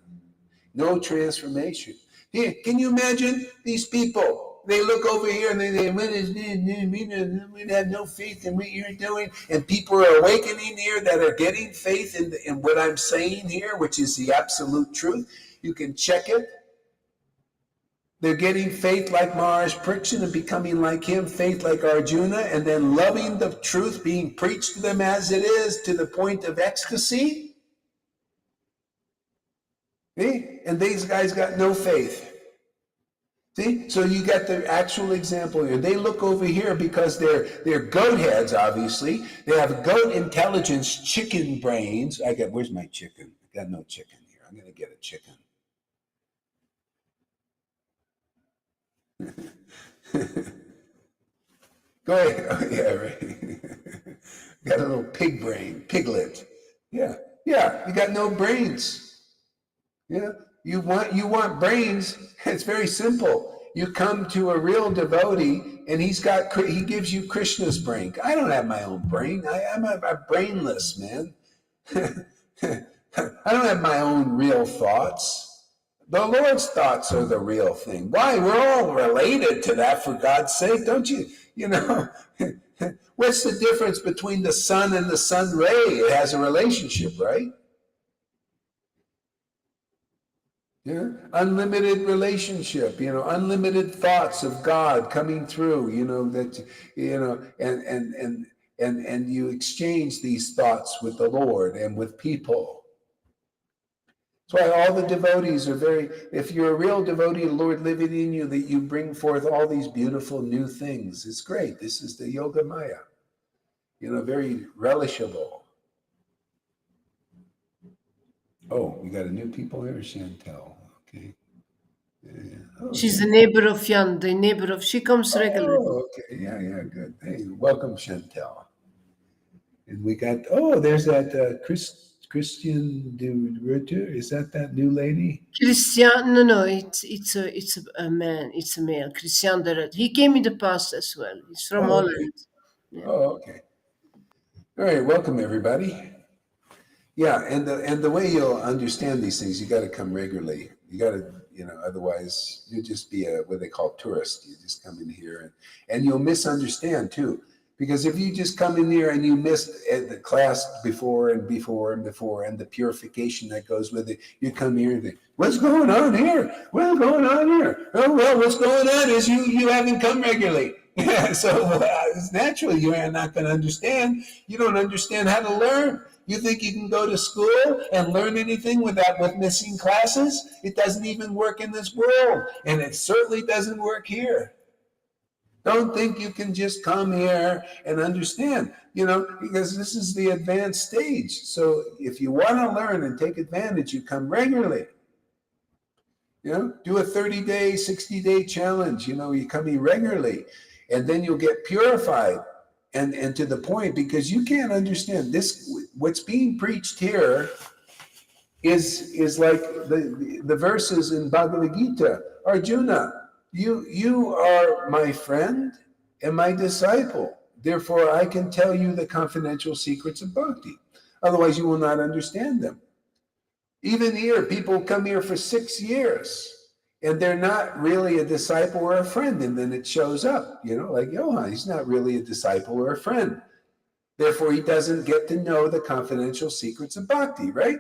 S2: No transformation. Here, can you imagine these people? They look over here and they we have no faith in what you're doing. And people are awakening here that are getting faith in what I'm saying here, which is the absolute truth. You can check it. They're getting faith like Maharaj Parikshit and becoming like him, faith like Arjuna, and then loving the truth being preached to them as it is to the point of ecstasy. See? And these guys got no faith. See? So you got the actual example here. They look over here because they're goat heads, obviously. They have goat intelligence, chicken brains. Where's my chicken? I got no chicken here. I'm going to get a chicken. Go ahead. Oh, yeah, right. Got a little pig brain, piglet. Yeah, yeah. You got no brains. Yeah, you want brains. It's very simple. You come to a real devotee, and he gives you Krishna's brain. I don't have my own brain. I'm brainless, man. I don't have my own real thoughts. The Lord's thoughts are the real thing. Why? We're all related to that, for God's sake, don't you? You know, what's the difference between the sun and the sun ray? It has a relationship, right? Yeah, unlimited relationship, unlimited thoughts of God coming through, and you exchange these thoughts with the Lord and with people. That's why all the devotees are if you're a real devotee, the Lord living in you, that you bring forth all these beautiful new things. It's great. This is the Yoga Maya, very relishable. Oh, we got a new people here, Chantel. Okay. Yeah. Oh,
S3: She's the neighbor of Jan, she comes regularly.
S2: Oh, okay. Yeah, good. Hey, welcome, Chantel. And we got, there's that Christian de Rutter. Is that new lady?
S3: Christian, no, it's a man, it's a male. Christian Deret. He came in the past as well. He's from Holland.
S2: Okay. Yeah. Oh, okay. All right, welcome everybody. Yeah, and the way you'll understand these things, you got to come regularly. You got to, otherwise you just be what they call tourist. You just come in here and you'll misunderstand too. Because if you just come in here and you miss the class before and the purification that goes with it, you come here and think, what's going on here? What's going on here? Oh, well, what's going on is you haven't come regularly. So it's natural you're not going to understand. You don't understand how to learn. You think you can go to school and learn anything with missing classes? It doesn't even work in this world. And it certainly doesn't work here. Don't think you can just come here and understand, because this is the advanced stage. So if you want to learn and take advantage, you come regularly. Do a 30-day, 60-day challenge. You come here regularly, and then you'll get purified and to the point, because you can't understand this. What's being preached here is like the verses in Bhagavad Gita. Arjuna, you are my friend and my disciple. Therefore, I can tell you the confidential secrets of bhakti. Otherwise, you will not understand them. Even here, people come here for 6 years and they're not really a disciple or a friend. And then it shows up, like Johan, he's not really a disciple or a friend. Therefore, he doesn't get to know the confidential secrets of bhakti, right?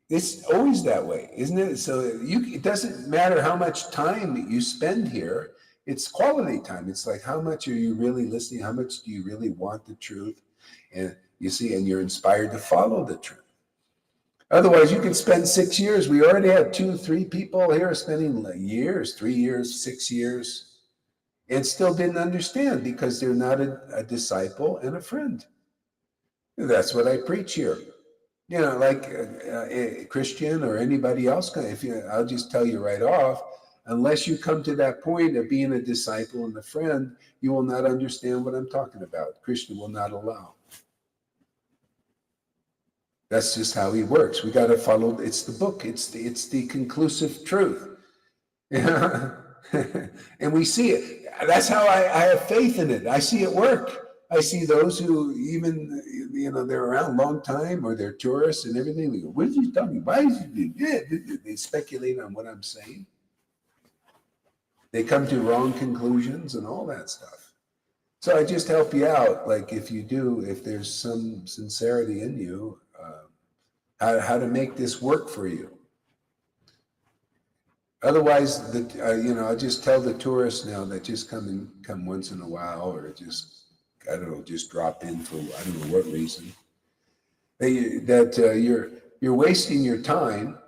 S2: It's always that way, isn't it? So it doesn't matter how much time you spend here. It's quality time. It's like, how much are you really listening? How much do you really want the truth? And you see, and you're inspired to follow the truth. Otherwise, you could spend 6 years. We already have 2-3 people here spending years, 3 years, 6 years, and still didn't understand because they're not a disciple and a friend. That's what I preach here. Like a Christian or anybody else, I'll just tell you right off, unless you come to that point of being a disciple and a friend, you will not understand what I'm talking about. Krishna will not allow. That's just how he works. We got to follow. It's the book. It's the conclusive truth. And we see it. That's how I have faith in it. I see it work. I see those who even, they're around a long time or they're tourists and everything. They go, what is he talking? Why is he? Yeah, they speculate on what I'm saying. They come to wrong conclusions and all that stuff. So I just help you out. Like if there's some sincerity in you, how to make this work for you. Otherwise, I just tell the tourists now that just come once in a while, or just, I don't know, just drop in for I don't know what reason. You're wasting your time,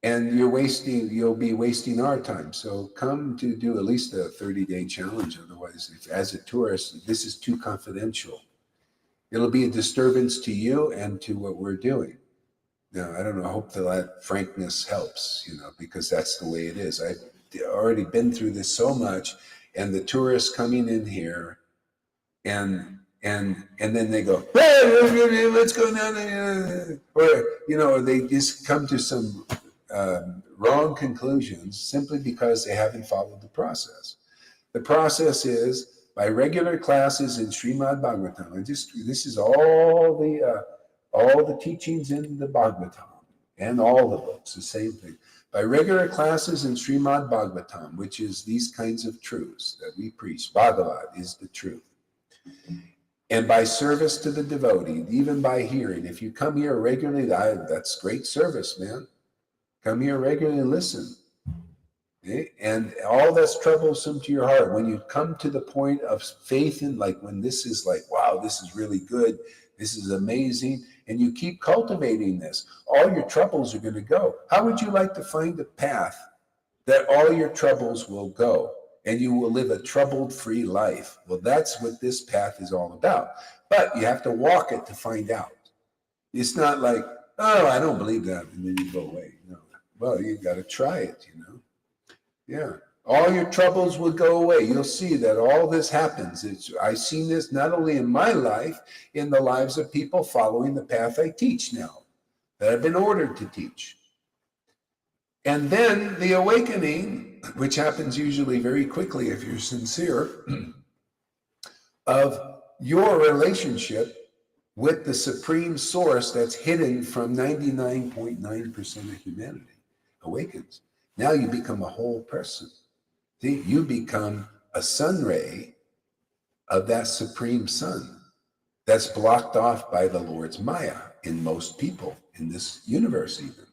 S2: and you'll be wasting our time. So come to do at least a 30-day challenge. Otherwise, as a tourist, this is too confidential. It'll be a disturbance to you and to what we're doing. Now, I don't know, I hope that frankness helps, because that's the way it is. I've already been through this so much, and the tourists coming in here, and then they go, hey, what's going on? Or, they just come to some wrong conclusions simply because they haven't followed the process. The process is, by regular classes in Srimad Bhagavatam, this is all the teachings in the Bhagavatam and all the books, the same thing. By regular classes in Srimad Bhagavatam, which is these kinds of truths that we preach, Bhagavat is the truth. And by service to the devotee, even by hearing, if you come here regularly, that's great service, man. Come here regularly and listen. Okay? And all that's troublesome to your heart, when you come to the point of faith in, like when this is like, wow, this is really good, this is amazing, and you keep cultivating this, all your troubles are going to go. How would you like to find a path that all your troubles will go and you will live a troubled-free life? Well, that's what this path is all about. But you have to walk it to find out. It's not like, oh, I don't believe that, and then you go away. No. Well, you got to try it, Yeah. All your troubles will go away. You'll see that all this happens. I've seen this not only in my life, in the lives of people following the path I teach now, that I've been ordered to teach. And then the awakening, which happens usually very quickly if you're sincere, of your relationship with the supreme source that's hidden from 99.9% of humanity, awakens. Now you become a whole person. See, you become a sun ray of that supreme sun that's blocked off by the Lord's Maya in most people in this universe even.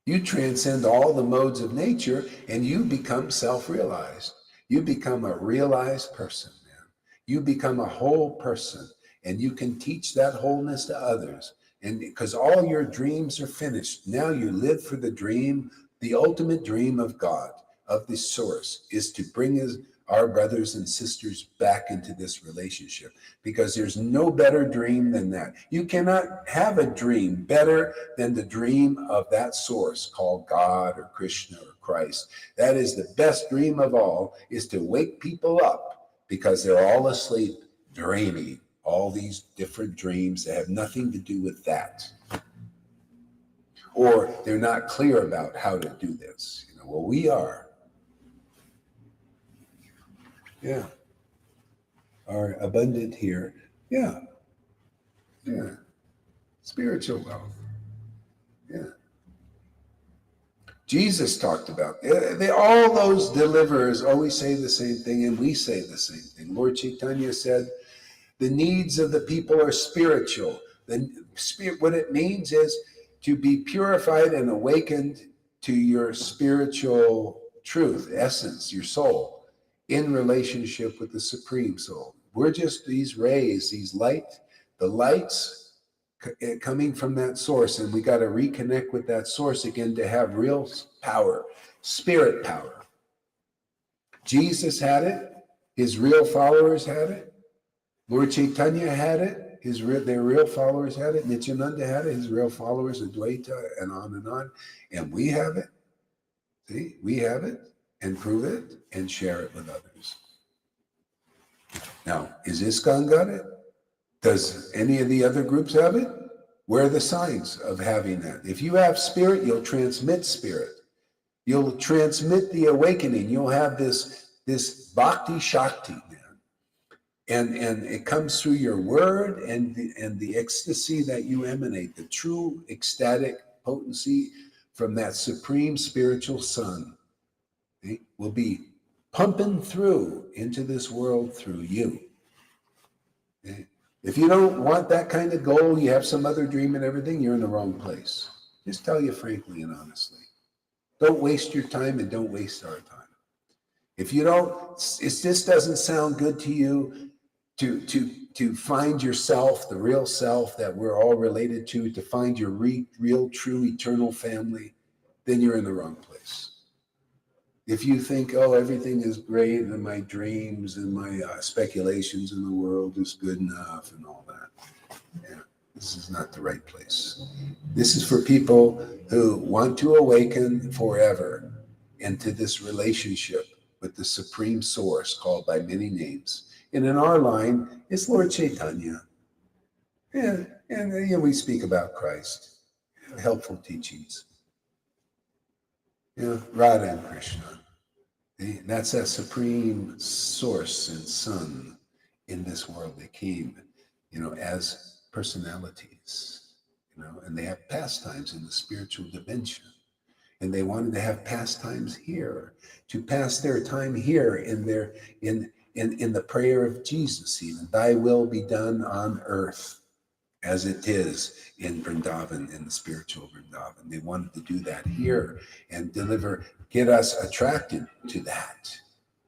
S2: You transcend all the modes of nature and you become self-realized. You become a realized person, man. You become a whole person, and you can teach that wholeness to others. And because all your dreams are finished, now you live for the dream. The ultimate dream of God, of the source, is to bring our brothers and sisters back into this relationship, because there's no better dream than that. You cannot have a dream better than the dream of that source called God or Krishna or Christ. That is the best dream of all, is to wake people up, because they're all asleep, dreaming all these different dreams that have nothing to do with that. Or they're not clear about how to do this. Well, we are. Yeah. Are abundant here. Yeah. Yeah. Spiritual wealth. Yeah. Jesus talked about all those deliverers always say the same thing, and we say the same thing. Lord Chaitanya said, the needs of the people are spiritual. What it means is to be purified and awakened to your spiritual truth, essence, your soul, in relationship with the Supreme Soul. We're just these rays, the lights coming from that source, and we got to reconnect with that source again to have real power, spirit power. Jesus had it. His real followers had it. Lord Chaitanya had it, their real followers had it. Nityananda had it, his real followers, Advaita, and on. And we have it. See, we have it, and prove it, and share it with others. Now, is ISKCON got it? Does any of the other groups have it? Where are the signs of having that? If you have spirit, you'll transmit spirit. You'll transmit the awakening. You'll have this bhakti shakti, man. And it comes through your word and the ecstasy that you emanate, the true ecstatic potency from that supreme spiritual sun, okay, will be pumping through into this world through you. Okay? If you don't want that kind of goal, you have some other dream and everything, you're in the wrong place. Just tell you frankly and honestly. Don't waste your time and don't waste our time. If you don't, if this doesn't sound good to you, to find yourself, the real self that we're all related to find your real, true, eternal family, then you're in the wrong place. If you think, oh, everything is great and my dreams and my speculations in the world is good enough and all that, yeah, this is not the right place. This is for people who want to awaken forever into this relationship with the supreme source called by many names. And in our line, it's Lord Chaitanya. Yeah, and we speak about Christ, helpful teachings. Yeah, Radha and Krishna. That's that supreme source and sun in this world. They came, as personalities, and they have pastimes in the spiritual dimension. And they wanted to have pastimes here, to pass their time here in the prayer of Jesus, even. Thy will be done on earth as it is in Vrindavan, in the spiritual Vrindavan. They wanted to do that here and get us attracted to that.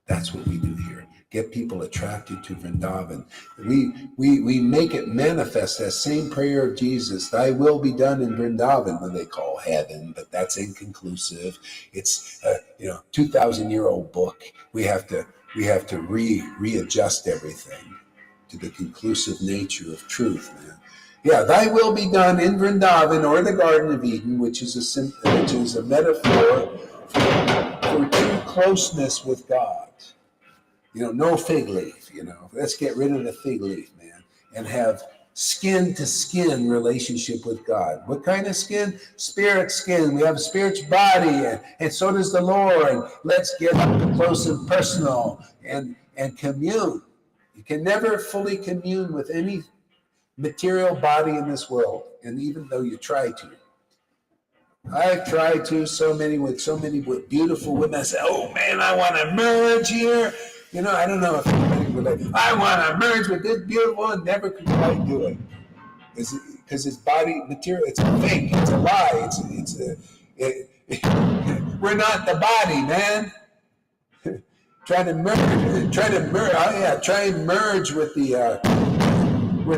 S2: That's what we do here. Get people attracted to Vrindavan. We make it manifest, that same prayer of Jesus, thy will be done in Vrindavan, that they call heaven, but that's inconclusive. It's a 2,000-year-old book. We have to readjust everything to the conclusive nature of truth, man. Yeah, thy will be done in Vrindavan or the Garden of Eden, which is a metaphor for true closeness with God. No fig leaf, Let's get rid of the fig leaf, man, and have skin to skin relationship with God. What kind of skin? Spirit skin. We have a spiritual body, and so does the Lord. Let's get up close and personal and commune. You can never fully commune with any material body in this world, and even though you try to. I've tried to so many beautiful women. I say, oh man, I want to merge here. I don't know if anybody would like, I want to merge with this beautiful one. Never could quite do it. Because his body material, it's a fake, it's a lie, we're not the body, man. Try and merge with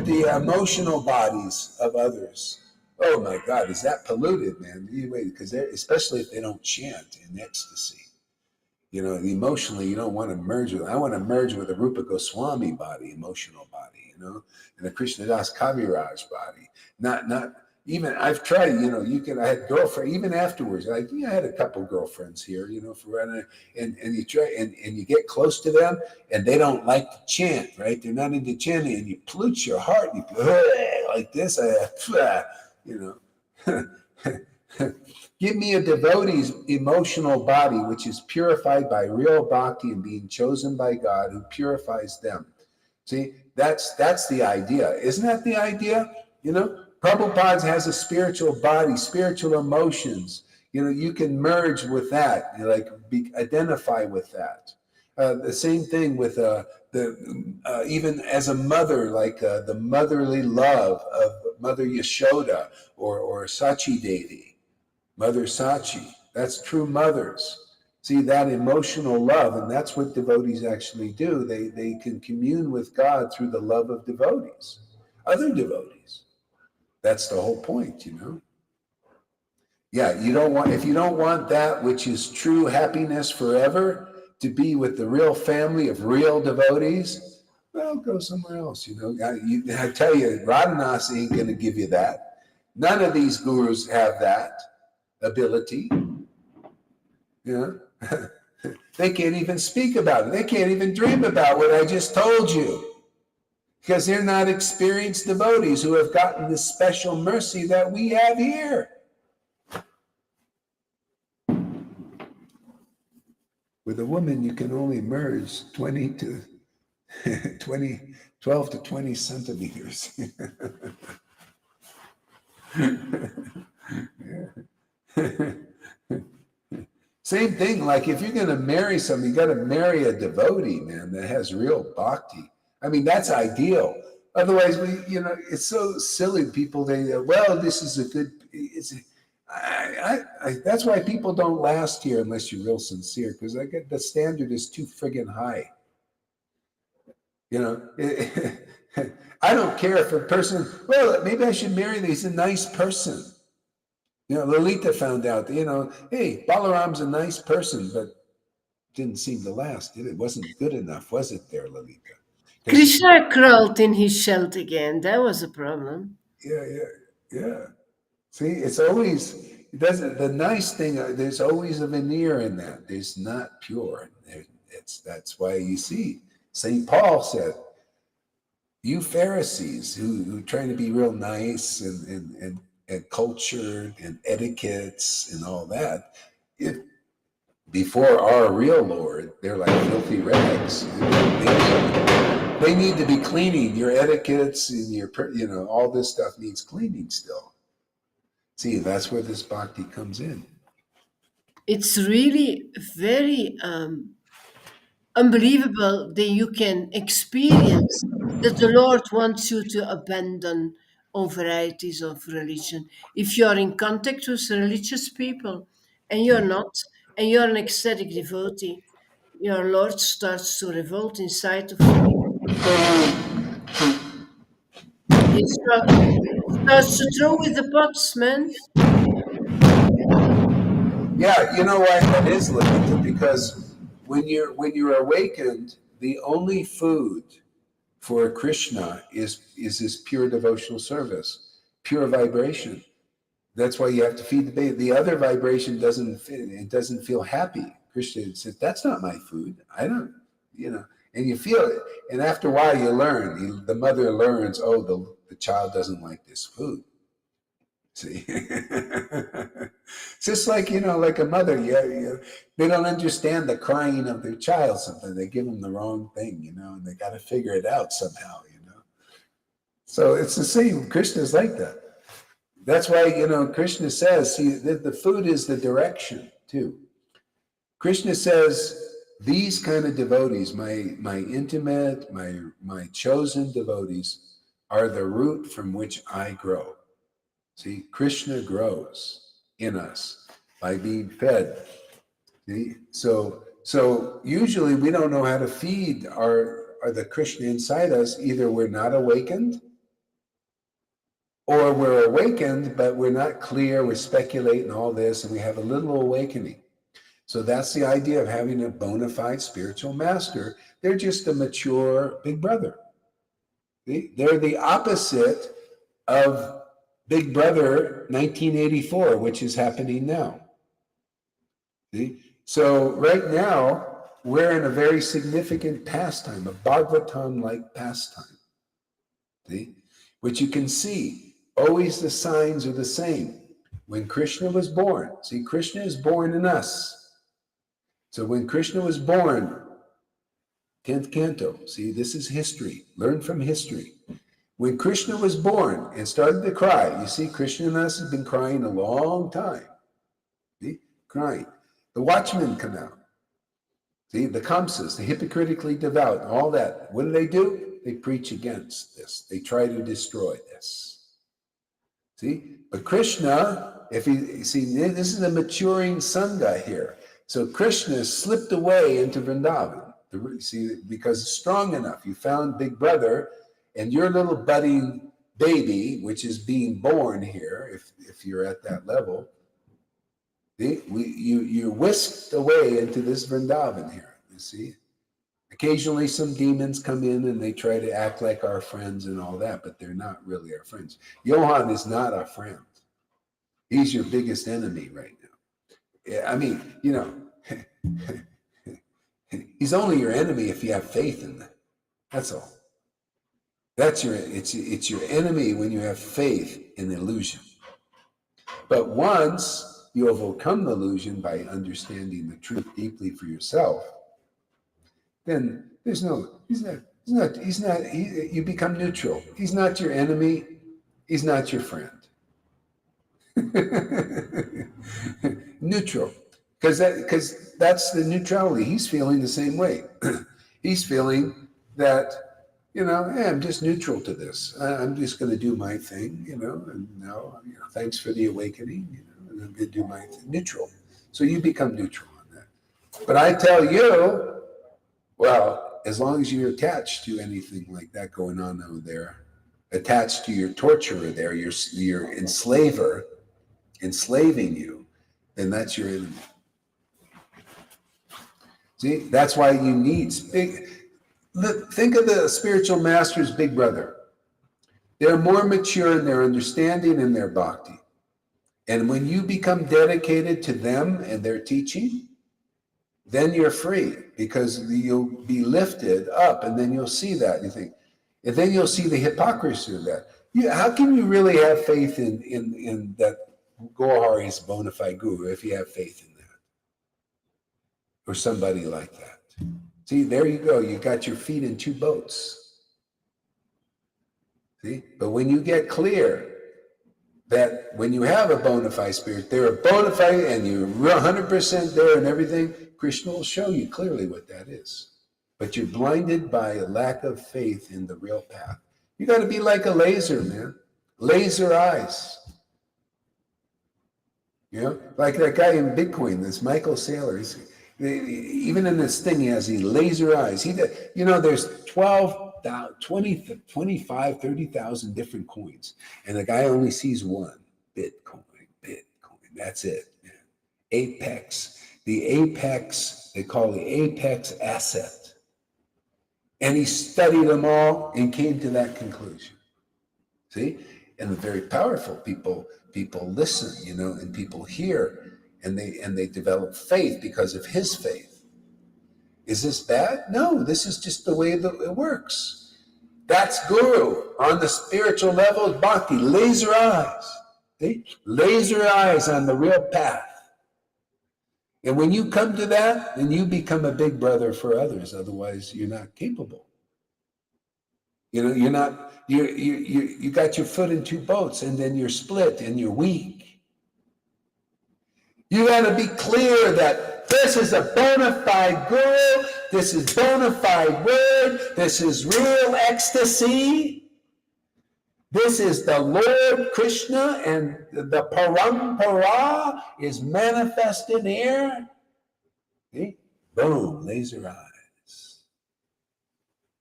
S2: the emotional bodies of others. Oh my God, is that polluted, man? Because especially if they don't chant in ecstasy. Emotionally, you don't want to merge with. I want to merge with a Rupa Goswami body, emotional body, and a Krishnadas Kaviraj body. Not even. I've tried. I had girlfriend even afterwards. I had a couple girlfriends here, and you try and you get close to them, and they don't like to chant, right? They're not into chanting, and you pollute your heart. You like this, Give me a devotee's emotional body, which is purified by real bhakti and being chosen by God, who purifies them. See, that's the idea. Isn't that the idea? Prabhupada has a spiritual body, spiritual emotions. You can merge with that, identify with that. The same thing with even as a mother, the motherly love of Mother Yashoda or Sachi Devi. Mother Sachi, that's true mothers. See, that emotional love, and that's what devotees actually do. They can commune with God through the love of devotees, other devotees. That's the whole point, Yeah, if you don't want that which is true happiness forever, to be with the real family of real devotees, well, go somewhere else, I tell you, Radhanas ain't going to give you that. None of these gurus have that ability. They can't even speak about it. They can't even dream about what I just told you, because they're not experienced devotees who have gotten this special mercy that we have here. With a woman, you can only merge 12 to 20 centimeters. Same thing, like if you're going to marry somebody, you got to marry a devotee, man, that has real bhakti. I mean, that's ideal. Otherwise, it's so silly. People, this is a good, That's why people don't last here unless you're real sincere, because the standard is too friggin' high. You know, I don't care if a person, well, maybe I should marry him. He's a nice person. You know, Lolita found out, hey, Balaram's a nice person, but didn't seem to last, did it? It wasn't good enough, was it there, Lolita?
S3: Krishna crawled in his shell again. That was a problem.
S2: Yeah. See, it's always, it doesn't, the nice thing, there's always a veneer in that. It's not pure. That's why you see, St. Paul said, you Pharisees who trying to be real nice and cultured and etiquettes and all that, before our real Lord, they're like filthy rags. They need to be cleaning. Your etiquettes and your, all this stuff needs cleaning still. See, that's where this bhakti comes in.
S3: It's really very unbelievable that you can experience that the Lord wants you to abandon all varieties of religion. If you are in contact with religious people and you're not, and you're an ecstatic devotee, your Lord starts to revolt inside of you. He starts to throw with the pots, man.
S2: Yeah, you know why that is, Lolita? Because when you're awakened, the only food for Krishna is this pure devotional service, pure vibration. That's why you have to feed the baby. The other vibration doesn't feel happy. Krishna says, that's not my food. I don't, and you feel it. And after a while you learn, the mother learns, oh, the child doesn't like this food. See, it's just like, like a mother, they don't understand the crying of their child. Sometimes they give them the wrong thing, and they got to figure it out somehow, So it's the same. Krishna's like that. That's why, Krishna says, see, the food is the direction too. Krishna says, these kind of devotees, my intimate, my chosen devotees, are the root from which I grow. See, Krishna grows in us by being fed. See, so usually we don't know how to feed the Krishna inside us. Either we're not awakened, or we're awakened, but we're not clear. We're speculating all this, and we have a little awakening. So that's the idea of having a bona fide spiritual master. They're just a mature big brother. See? They're the opposite of Big Brother 1984, which is happening now. See? So right now, we're in a very significant pastime, a Bhagavatam-like pastime. See? Which you can see, always the signs are the same. When Krishna was born, see, Krishna is born in us. So when Krishna was born, 10th canto, see, this is history. Learn from history. When Krishna was born and started to cry, you see, Krishna and us have been crying a long time. See, crying. The watchmen come out. See, the Kamsas, the hypocritically devout, all that. What do? They preach against this. They try to destroy this. See, but Krishna, this is a maturing Sangha here. So Krishna slipped away into Vrindavan. See, because it's strong enough. You found Big Brother. And your little budding baby, which is being born here, if you're at that level, you're whisked away into this Vrindavan here, you see. Occasionally some demons come in and they try to act like our friends and all that, but they're not really our friends. Johan is not our friend. He's your biggest enemy right now. I mean, he's only your enemy if you have faith in that. That's all. It's your enemy when you have faith in illusion. But once you have overcome the illusion by understanding the truth deeply for yourself, then you become neutral. He's not your enemy. He's not your friend. Neutral. Because that's the neutrality. He's feeling the same way. He's feeling that, hey, I'm just neutral to this. I'm just going to do my thing, and now, thanks for the awakening. do my neutral. So you become neutral on that. But I tell you, well, as long as you're attached to anything like that going on over there, attached to your torturer there, your enslaver, enslaving you, then that's your enemy. See, that's why you need think of the spiritual master's big brother. They're more mature in their understanding and their bhakti. And when you become dedicated to them and their teaching, then you're free, because you'll be lifted up, and then you'll see that. You think, and then you'll see the hypocrisy of that. How can you really have faith in that Gohar is bona fide guru if you have faith in that? Or somebody like that. See, there you go. You got your feet in two boats. See? But when you get clear that when you have a bona fide spirit, they're a bona fide and you're 100% there and everything, Krishna will show you clearly what that is. But you're blinded by a lack of faith in the real path. You got to be like a laser, man. Laser eyes. You know, like that guy in Bitcoin, this Michael Saylor. Even in this thing, he has these laser eyes. There's 20, 25, 30,000 different coins. And the guy only sees one. Bitcoin. That's it. Man. Apex. The apex, they call the apex asset. And he studied them all and came to that conclusion. See? And the very powerful people listen, and people hear, and they develop faith because of his faith. Is this bad? No, this is just the way that it works. That's guru. On the spiritual level, bhakti, laser eyes. See? Laser eyes on the real path. And when you come to that, then you become a big brother for others. Otherwise, you're not capable. You got your foot in two boats, and then you're split and you're weak. You got to be clear that this is a bona fide guru, this is bona fide word, this is real ecstasy. This is the Lord Krishna, and the parampara is manifested here. See? Boom, laser eyes.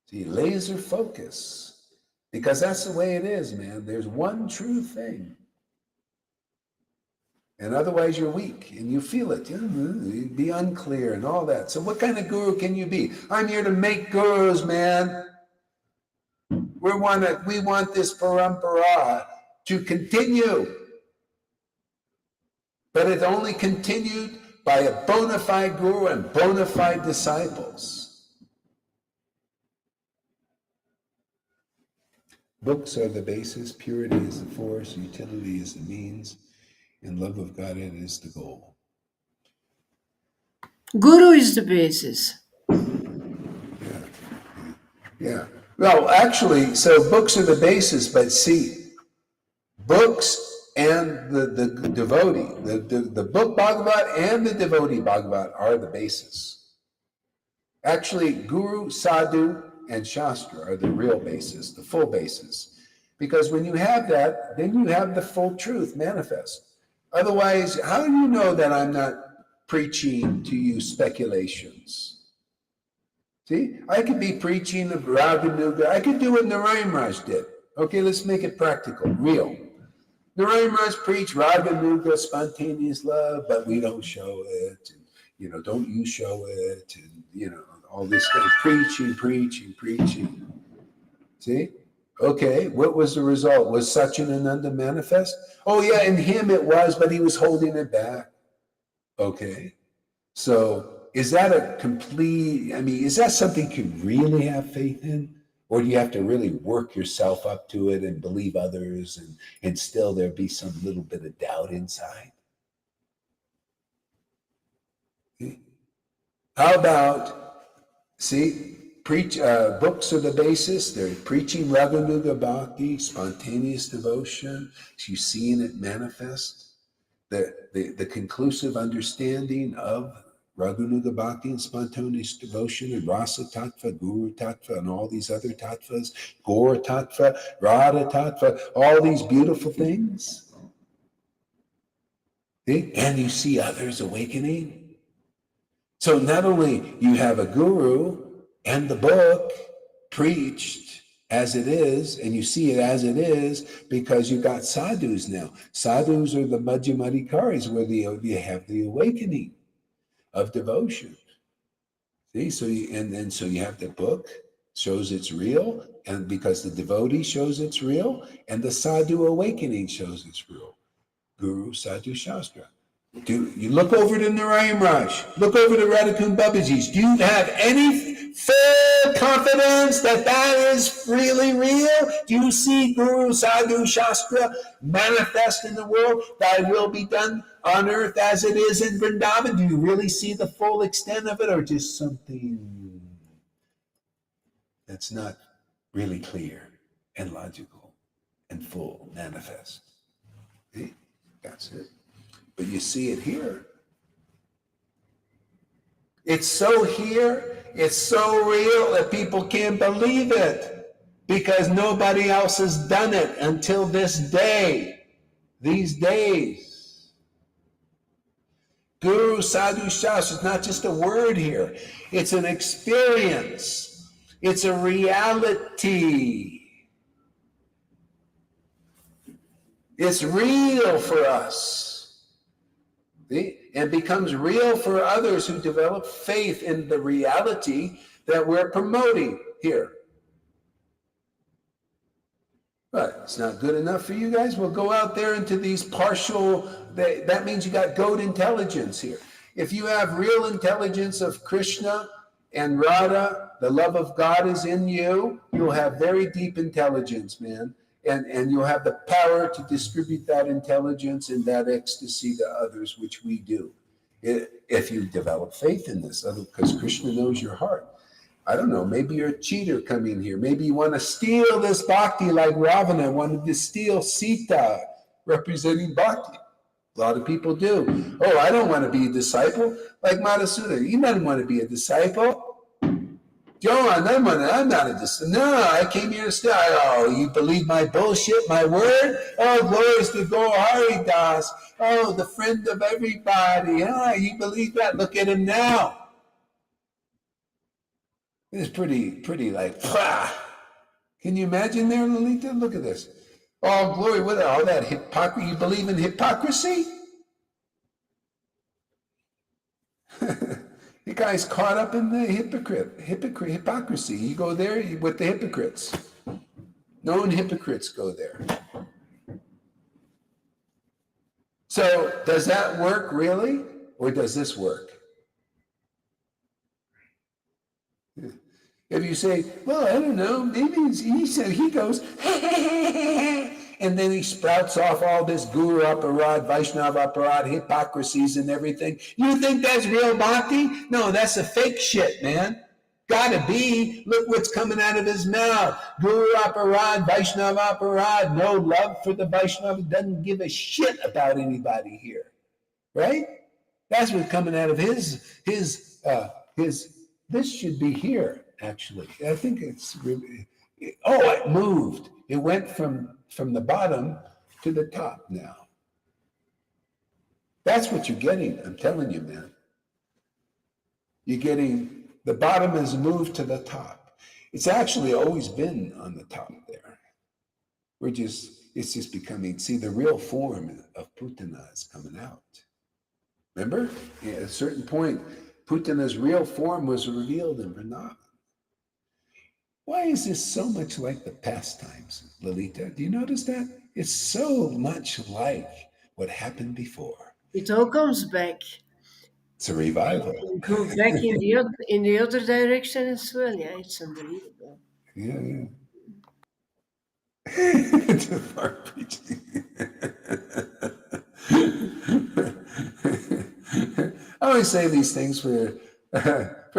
S2: See, laser focus. Because that's the way it is, man. There's one true thing. And otherwise you're weak, and you feel it. You'd be unclear and all that. So what kind of guru can you be? I'm here to make gurus, man. We want this parampara to continue. But it only continued by a bona fide guru and bona fide disciples. Books are the basis, purity is the force, utility is the means, and love of Godhead is the goal.
S3: Guru is the basis.
S2: Yeah. Well, actually, so books are the basis, but see, books and the devotee, the book Bhagavat and the devotee Bhagavat are the basis. Actually, Guru, Sadhu, and Shastra are the real basis, the full basis. Because when you have that, then you have the full truth manifest. Otherwise, how do you know that I'm not preaching to you speculations? See, I could be preaching of Raganuga. I could do what Narayan Raj did. Okay, let's make it practical, real. Narayan Raj preached Raganuga, spontaneous love, but we don't show it. And, don't you show it? And, all this kind of preaching. See? Okay, what was the result? Was Satchidananda manifest? Oh, yeah, in him it was, but he was holding it back. Okay, so is that is that something you can really have faith in? Or do you have to really work yourself up to it and believe others and still there be some little bit of doubt inside? Okay. How about, books are the basis. They're preaching Raganuga Bhakti, spontaneous devotion. You're seeing it manifest. The conclusive understanding of Raganuga Bhakti and spontaneous devotion and Rasa Tattva, Guru Tattva, and all these other tattvas, Gora Tattva, Radha Tattva, all these beautiful things. See? And you see others awakening. So not only you have a guru and the book preached as it is, and you see it as it is, because you got sadhus now. Sadhus are the Madhyamadikaris, where you have the awakening of devotion. See, so you have the book shows it's real, and because the devotee shows it's real, and the sadhu awakening shows it's real. Guru, Sadhu, Shastra. Do you look over to Narayan Raj? Look over to Radhakund Babaji's. Do you have any full confidence that is really real? Do you see Guru, Sadhu, Shastra manifest in the world? Thy will be done on earth as it is in Vrindavan. Do you really see the full extent of it, or just something that's not really clear and logical and full manifest? See? That's it. But you see it here. It's so here, it's so real that people can't believe it, because nobody else has done it until this day, these days. Guru, Sadhu, Shastra is not just a word here. It's an experience. It's a reality. It's real for us. See? And becomes real for others who develop faith in the reality that we're promoting here. But it's not good enough for you guys? Well, go out there into these partial, that means you got goat intelligence here. If you have real intelligence of Krishna and Radha, the love of God is in you, you'll have very deep intelligence, man. And you'll have the power to distribute that intelligence and that ecstasy to others, which we do, if you develop faith in this, because Krishna knows your heart. I don't know, maybe you're a cheater coming here. Maybe you want to steal this bhakti like Ravana wanted to steal Sita, representing bhakti. A lot of people do. Oh, I don't want to be a disciple like Madhusudana. You don't want to be a disciple. John, I'm not a disciple. No, I came here to stay. Oh, you believe my bullshit, my word? Oh, glories to Gaur Hari Das. Oh, the friend of everybody. Ah, you believe that? Look at him now. It's pretty like, pah. Can you imagine there, Lalita? Look at this. Oh, glory, what all that hypocrisy? You believe in hypocrisy? The guy's caught up in the hypocrisy. You go there with the hypocrites. Known hypocrites go there. So does that work really? Or does this work? If you say, well, I don't know, maybe he goes, and then he sprouts off all this Guru Aparad, Vaishnava Aparad, hypocrisies and everything. You think that's real bhakti? No, that's a fake shit, man. Gotta be. Look what's coming out of his mouth. Guru Aparad, Vaishnava Aparad, no love for the Vaishnava, doesn't give a shit about anybody here. Right? That's what's coming out of his, this should be here, actually. I think it's, it moved. It went from the bottom to the top now. That's what you're getting. I'm telling you, man. You're getting, the bottom has moved to the top. It's actually always been on the top there. It's just becoming, see, the real form of Putana is coming out. Remember? Yeah, at a certain point, Putana's real form was revealed in Vrindavan. Why is this so much like the pastimes, Lalita? Do you notice that? It's so much like what happened before.
S3: It all comes back.
S2: It's a revival.
S3: It goes back in the other direction as well. Yeah, it's unbelievable.
S2: Yeah. To far preaching. I always say these things for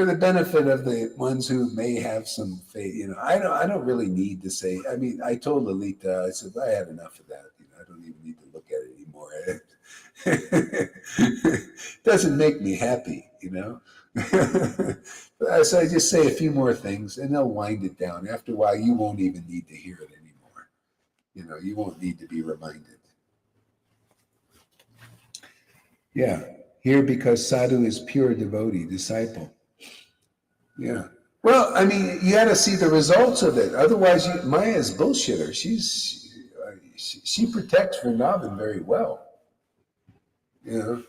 S2: the benefit of the ones who may have some faith. I don't really need to say. I mean, I told Lalita, I said, I had enough of that. I don't even need to look at it anymore. It doesn't make me happy, So I just say a few more things, and they'll wind it down. After a while, you won't even need to hear it anymore. You won't need to be reminded. Yeah. Here because sadhu is pure devotee, disciple. Yeah. Well, I mean, you got to see the results of it. Otherwise, Maya's bullshitter. She protects Vrindavan very well. You know,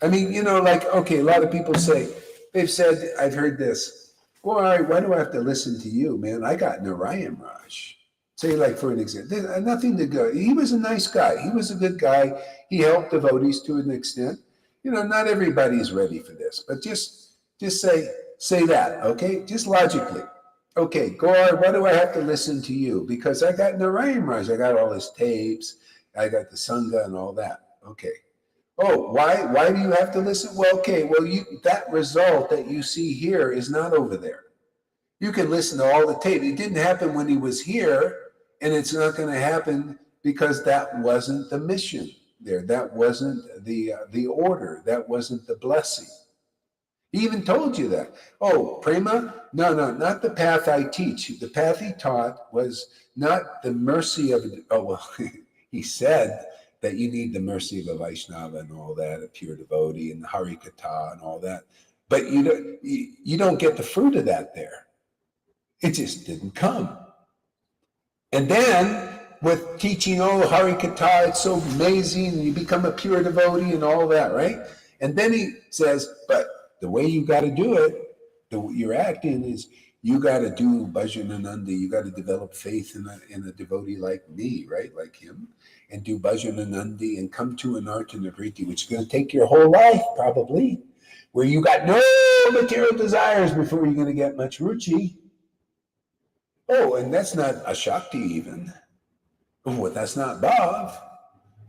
S2: I mean, like, okay, a lot of people say, they've said, I've heard this. Why do I have to listen to you, man? I got Narayan Raj. Say, like, for an example, nothing to go. He was a nice guy. He was a good guy. He helped devotees to an extent. Not everybody's ready for this, but just say that, okay? Just logically. Okay, Gaur, why do I have to listen to you? Because I got Narayan Raj. I got all his tapes. I got the Sangha and all that. Okay. Oh, why do you have to listen? Well, okay, that result that you see here is not over there. You can listen to all the tape. It didn't happen when he was here, and it's not going to happen because that wasn't the mission there. That wasn't the order. That wasn't the blessing. He even told you that. Oh, prema? No, not the path I teach. The path he taught was not the mercy of, he said that you need the mercy of a Vaishnava and all that, a pure devotee and the Hari Katha and all that. But you don't get the fruit of that there. It just didn't come. And then with teaching, Hari Katha, it's so amazing, and you become a pure devotee and all that, right? And then he says, but the way you got to do it, you're acting is you got to do bhajanananda. You got to develop faith in a devotee like me, right? Like him, and do bhajananandi and come to an artanavriti, which is going to take your whole life probably, where you got no material desires before you're going to get much ruchi. Oh, and that's not a Shakti even. Oh, that's not Bhav.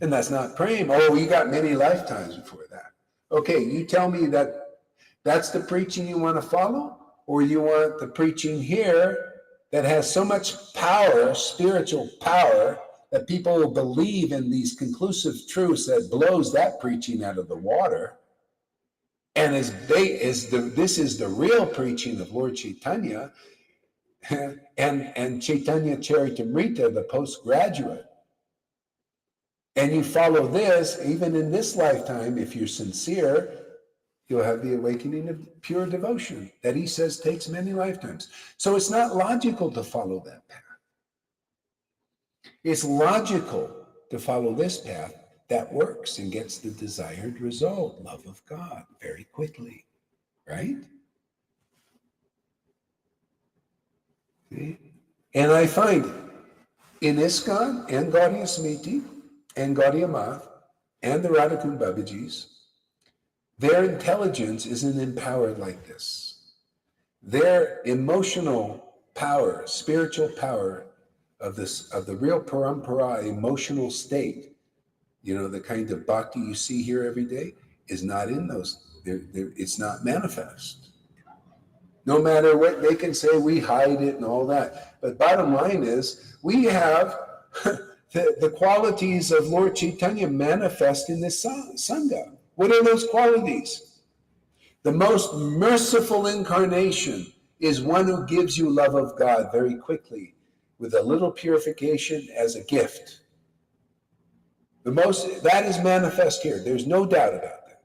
S2: And that's not Prem. Oh, you got many lifetimes before that. Okay, you tell me that's the preaching you want to follow? Or you want the preaching here that has so much power, spiritual power, that people will believe in these conclusive truths that blows that preaching out of the water. And this is the real preaching of Lord Chaitanya, and Chaitanya Charitamrita, the postgraduate. And you follow this, even in this lifetime, if you're sincere, you'll have the awakening of pure devotion that he says takes many lifetimes. So it's not logical to follow that path. It's logical to follow this path that works and gets the desired result, love of God, very quickly, right? See? And I find in ISKCON and Gaudiya Smriti and Gaudiya Math and the Radhakund Babajis, their intelligence isn't empowered like this. Their emotional power, spiritual power of the real parampara emotional state, the kind of bhakti you see here every day, is not in those. It's not manifest. No matter what they can say, we hide it and all that. But bottom line is, we have the qualities of Lord Chaitanya manifest in this Sangha. What are those qualities? The most merciful incarnation is one who gives you love of God very quickly, with a little purification as a gift. That is manifest here. There's no doubt about that.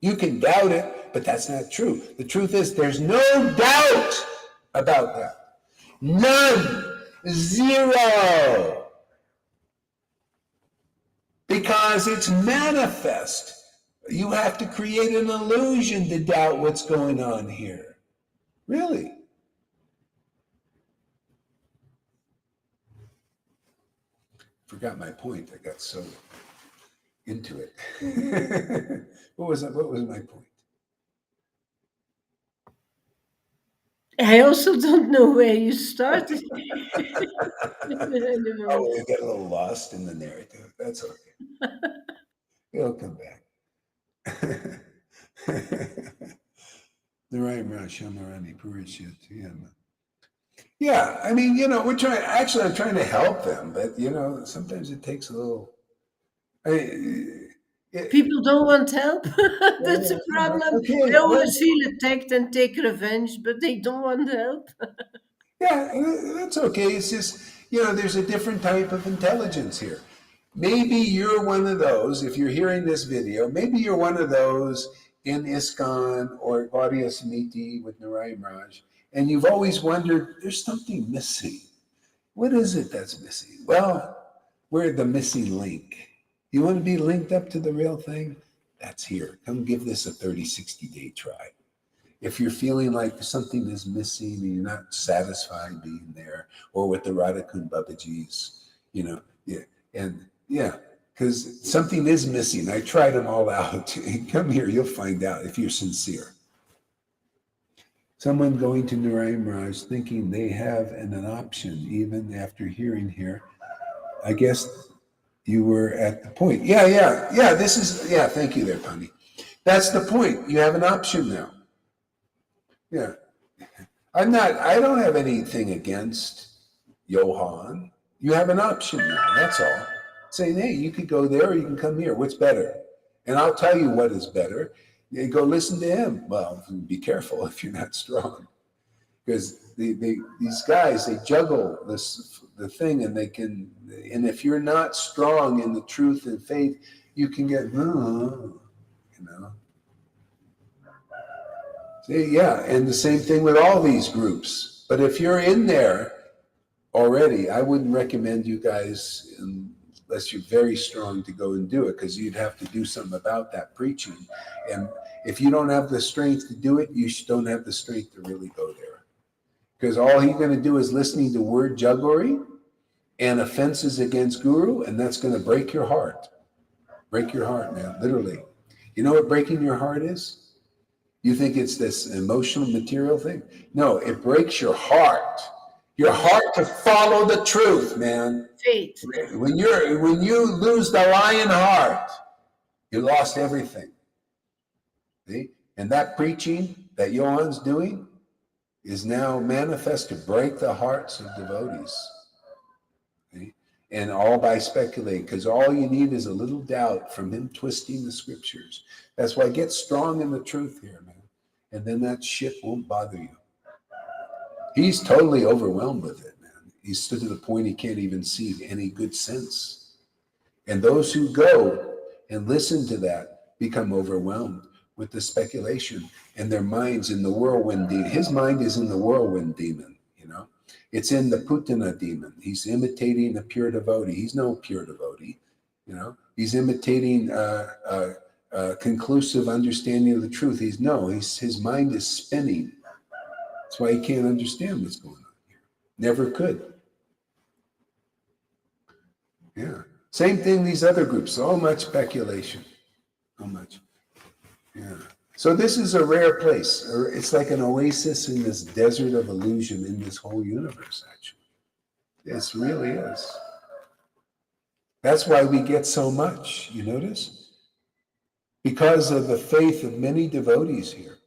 S2: You can doubt it, but that's not true. The truth is, there's no doubt about that. None. Zero. Because it's manifest. You have to create an illusion to doubt what's going on here. Really. Forgot my point. I got so into it. What was my point?
S3: I also don't know where you started.
S2: Oh, we get a little lost in the narrative. That's okay. It'll come back. Narayan Shamarani Purishya. Yeah, I mean, I'm trying to help them, but sometimes it takes a little.
S3: People don't want help. That's a problem.
S2: Okay,
S3: They always feel attacked and take revenge, but they don't want help.
S2: Yeah, that's okay. It's just, there's a different type of intelligence here. Maybe you're one of those, if you're hearing this video, maybe you're one of those in ISKCON or Gaudiya Samiti with Narayan Raj, and you've always wondered, there's something missing. What is it that's missing? Well, we're the missing link. You want to be linked up to the real thing? That's here. Come give this a 30, 60-day try. If you're feeling like something is missing and you're not satisfied being there, or with the Radhakund Babaji's, because something is missing. I tried them all out. Come here, you'll find out if you're sincere. Someone going to Narayan Raj thinking they have an option even after hearing here. I guess you were at the point. Yeah. Thank you there, Pani. That's the point. You have an option now. Yeah. I don't have anything against Johan. You have an option now. That's all. Saying, hey, you could go there or you can come here. What's better? And I'll tell you what is better. You go listen to him. Well, be careful if you're not strong. Because these guys, they juggle the thing, and and if you're not strong in the truth and faith, you can get, See, yeah, and the same thing with all these groups. But if you're in there already, I wouldn't recommend you guys, unless you're very strong, to go and do it, because you'd have to do something about that preaching. And if you don't have the strength to do it, you don't have the strength to really go there. Because all you're going to do is listening to word jugglery and offenses against Guru, and that's going to break your heart. Break your heart, man, literally. You know what breaking your heart is? You think it's this emotional, material thing? No, it breaks your heart. Your heart to follow the truth, man.
S3: Faith.
S2: When you lose the lion heart, you lost everything. See? And that preaching that Johan's doing is now manifest to break the hearts of devotees. See? And all by speculating, because all you need is a little doubt from him twisting the scriptures. That's why get strong in the truth here, man. And then that shit won't bother you. He's totally overwhelmed with it, man. He's stood to the point he can't even see any good sense. And those who go and listen to that become overwhelmed with the speculation, and their mind's in the whirlwind demon. His mind is in the whirlwind demon, It's in the Putana demon. He's imitating a pure devotee. He's no pure devotee, He's imitating conclusive understanding of the truth. His mind is spinning. That's why he can't understand what's going on here. Never could. Yeah. Same thing, these other groups. So much speculation. So much. Yeah. So this is a rare place. It's like an oasis in this desert of illusion in this whole universe, actually. This really is. That's why we get so much, you notice? Because of the faith of many devotees here,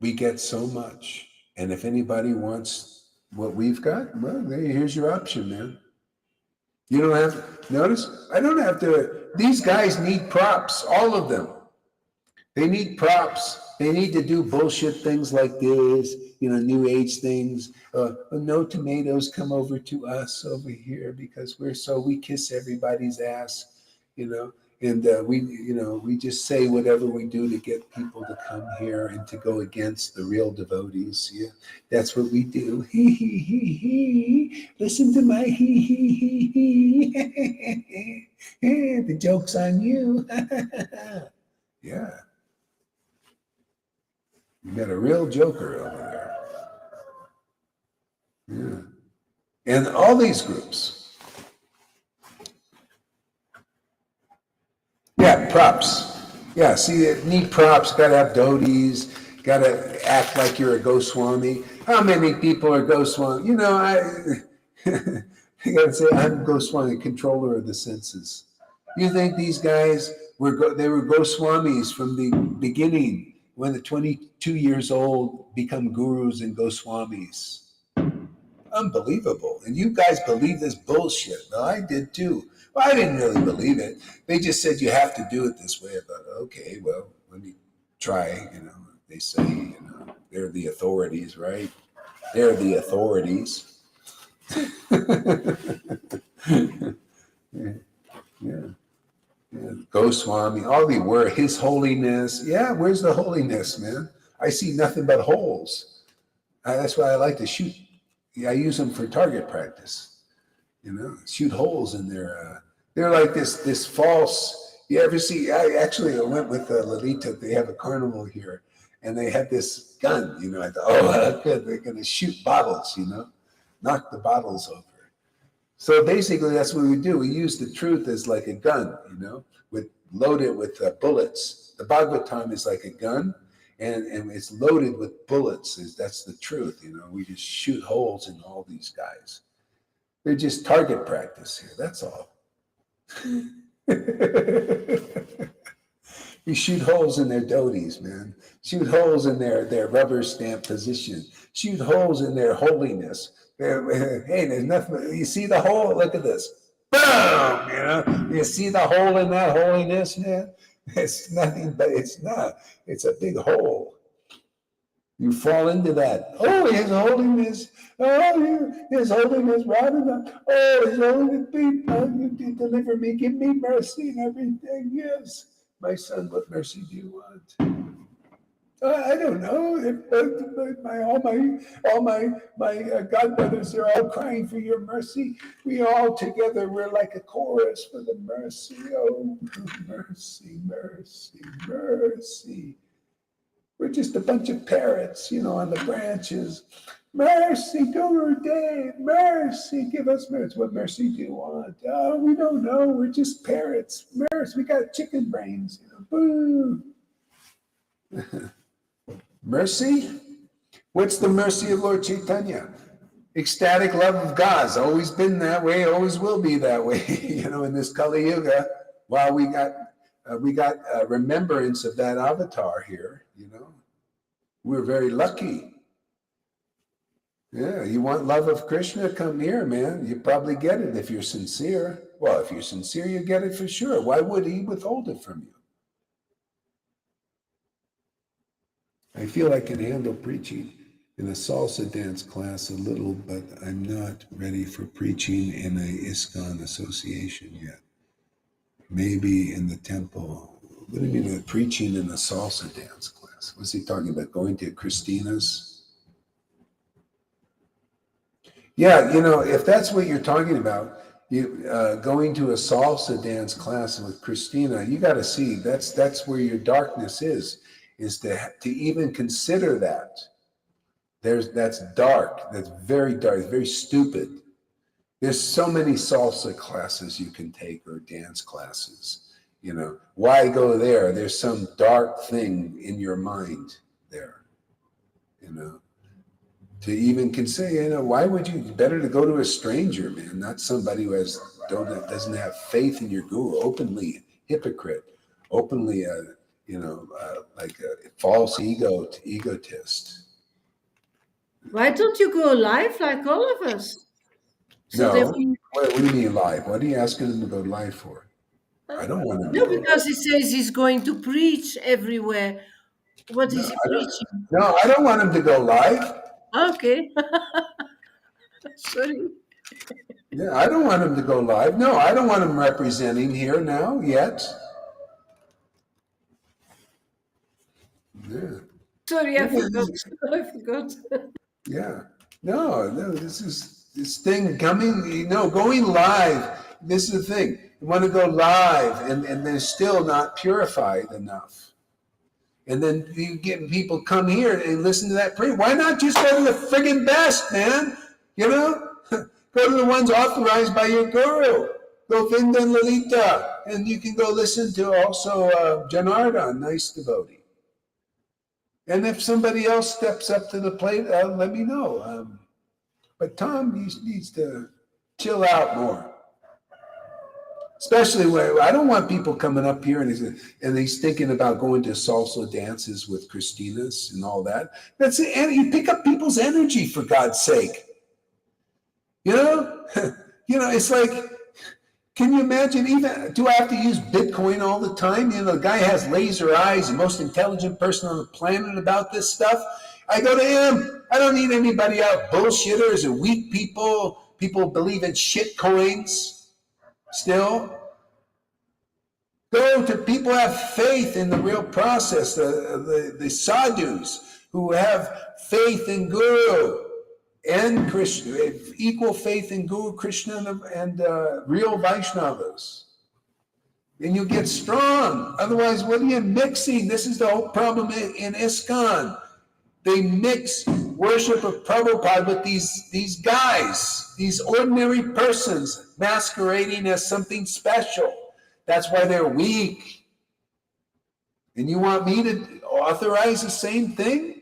S2: we get so much. And if anybody wants what we've got, well, here's your option, man. You don't have, notice, I don't have to, these guys need props, all of them. They need props. They need to do bullshit things like this, new age things. No tomatoes come over to us over here because we kiss everybody's ass, and we just say whatever we do to get people to come here and to go against the real devotees. Yeah, that's what we do. Listen to my the joke's on you. Yeah. You got a real joker over there. Yeah. And all these groups. Yeah, props. Yeah, see, you need props. Got to have doties. Got to act like you're a Goswami. How many people are Goswami? I got to say, I'm Goswami, controller of the senses. You think these guys were Goswamis from the beginning? When the 22 years old become gurus and Goswamis. Unbelievable. And you guys believe this bullshit. Well, I did too. Well, I didn't really believe it. They just said you have to do it this way. But okay, well, let me try. They say, they're the authorities, right? They're the authorities. Yeah. Yeah. Goswami, all they were, His Holiness. Yeah, where's the holiness, man? I see nothing but holes. That's why I like to shoot. Yeah, I use them for target practice. Shoot holes in their. They're like this false. You ever see? I went with Lalita. They have a carnival here, and they had this gun. I thought, oh, good. They're going to shoot bottles. Knock the bottles over. So basically, that's what we do. We use the truth as like a gun. Loaded with bullets. The Bhagavatam is like a gun. And it's loaded with bullets. That's the truth, We just shoot holes in all these guys. They're just target practice here. That's all. You shoot holes in their doties, man. Shoot holes in their rubber stamp position. Shoot holes in their holiness. Hey, there's nothing. You see the hole? Look at this. Boom! You see the hole in that holiness, man? It's nothing, but it's not. It's a big hole. You fall into that. Oh, His Holiness. Oh, His Holiness, Raganuga. Oh, His Holiness, you deliver me. Give me mercy and everything. Yes. My son, what mercy do you want? I don't know. All my godbrothers, they're all crying for your mercy. We all together, we're like a chorus for the mercy. Oh, mercy, mercy, mercy. We're just a bunch of parrots, on the branches. Mercy, Guru Dev, mercy, give us mercy. What mercy do you want? Oh, we don't know. We're just parrots. Mercy, we got chicken brains. Boo. Mercy? What's the mercy of Lord Chaitanya? Ecstatic love of God's always been that way, always will be that way. In this Kali Yuga, while we got remembrance of that avatar here. We're very lucky. Yeah, you want love of Krishna? Come here, man. You probably get it if you're sincere. Well, if you're sincere, you get it for sure. Why would He withhold it from you? I feel I can handle preaching in a salsa dance class a little, but I'm not ready for preaching in a ISKCON association yet. Maybe in the temple. What do you mean preaching in a salsa dance class? What's he talking about? Going to Christina's? Yeah, if that's what you're talking about, going to a salsa dance class with Christina, you got to see that's where your darkness is to even consider that. That's dark. That's very dark. Very stupid. There's so many salsa classes you can take or dance classes. Why go there? There's some dark thing in your mind there. To even consider, why would you? Better to go to a stranger, man, not somebody who doesn't have faith in your guru. Openly hypocrite. Openly like a false egotist.
S3: Why don't you go live like all of us?
S2: What do you mean live? What are you asking him to go live for? I don't want to.
S3: No, because he says he's going to preach everywhere. What is he preaching?
S2: No, I don't want him to go live.
S3: Okay. Sorry.
S2: Yeah, I don't want him to go live. No, I don't want him representing here now yet. Yeah.
S3: Sorry, I forgot.
S2: Yeah. No, this thing coming, going live. This is the thing. You want to go live and they're still not purified enough. And then you get people come here and listen to that prayer. Why not just go to the friggin' best, man? Go to the ones authorized by your guru. Go Vinda and Lalita. And you can go listen to also Janardhan, nice devotee. And if somebody else steps up to the plate, let me know. But Tom needs to chill out more. Especially where I don't want people coming up here and he's thinking about going to salsa dances with Christinas and all that. You pick up people's energy, for God's sake. It's like, can you imagine, even, do I have to use Bitcoin all the time? The guy has laser eyes, the most intelligent person on the planet about this stuff. I go to him. I don't need anybody out, bullshitters and weak people. People believe in shit coins still. important to people have faith in the real process, the sadhus who have faith in Guru and Krishna, equal faith in Guru, Krishna, and real Vaishnavas. And you get strong. Otherwise, what are you mixing? This is the whole problem in ISKCON. They mix worship of Prabhupada with these guys, these ordinary persons masquerading as something special. That's why they're weak. And you want me to authorize the same thing?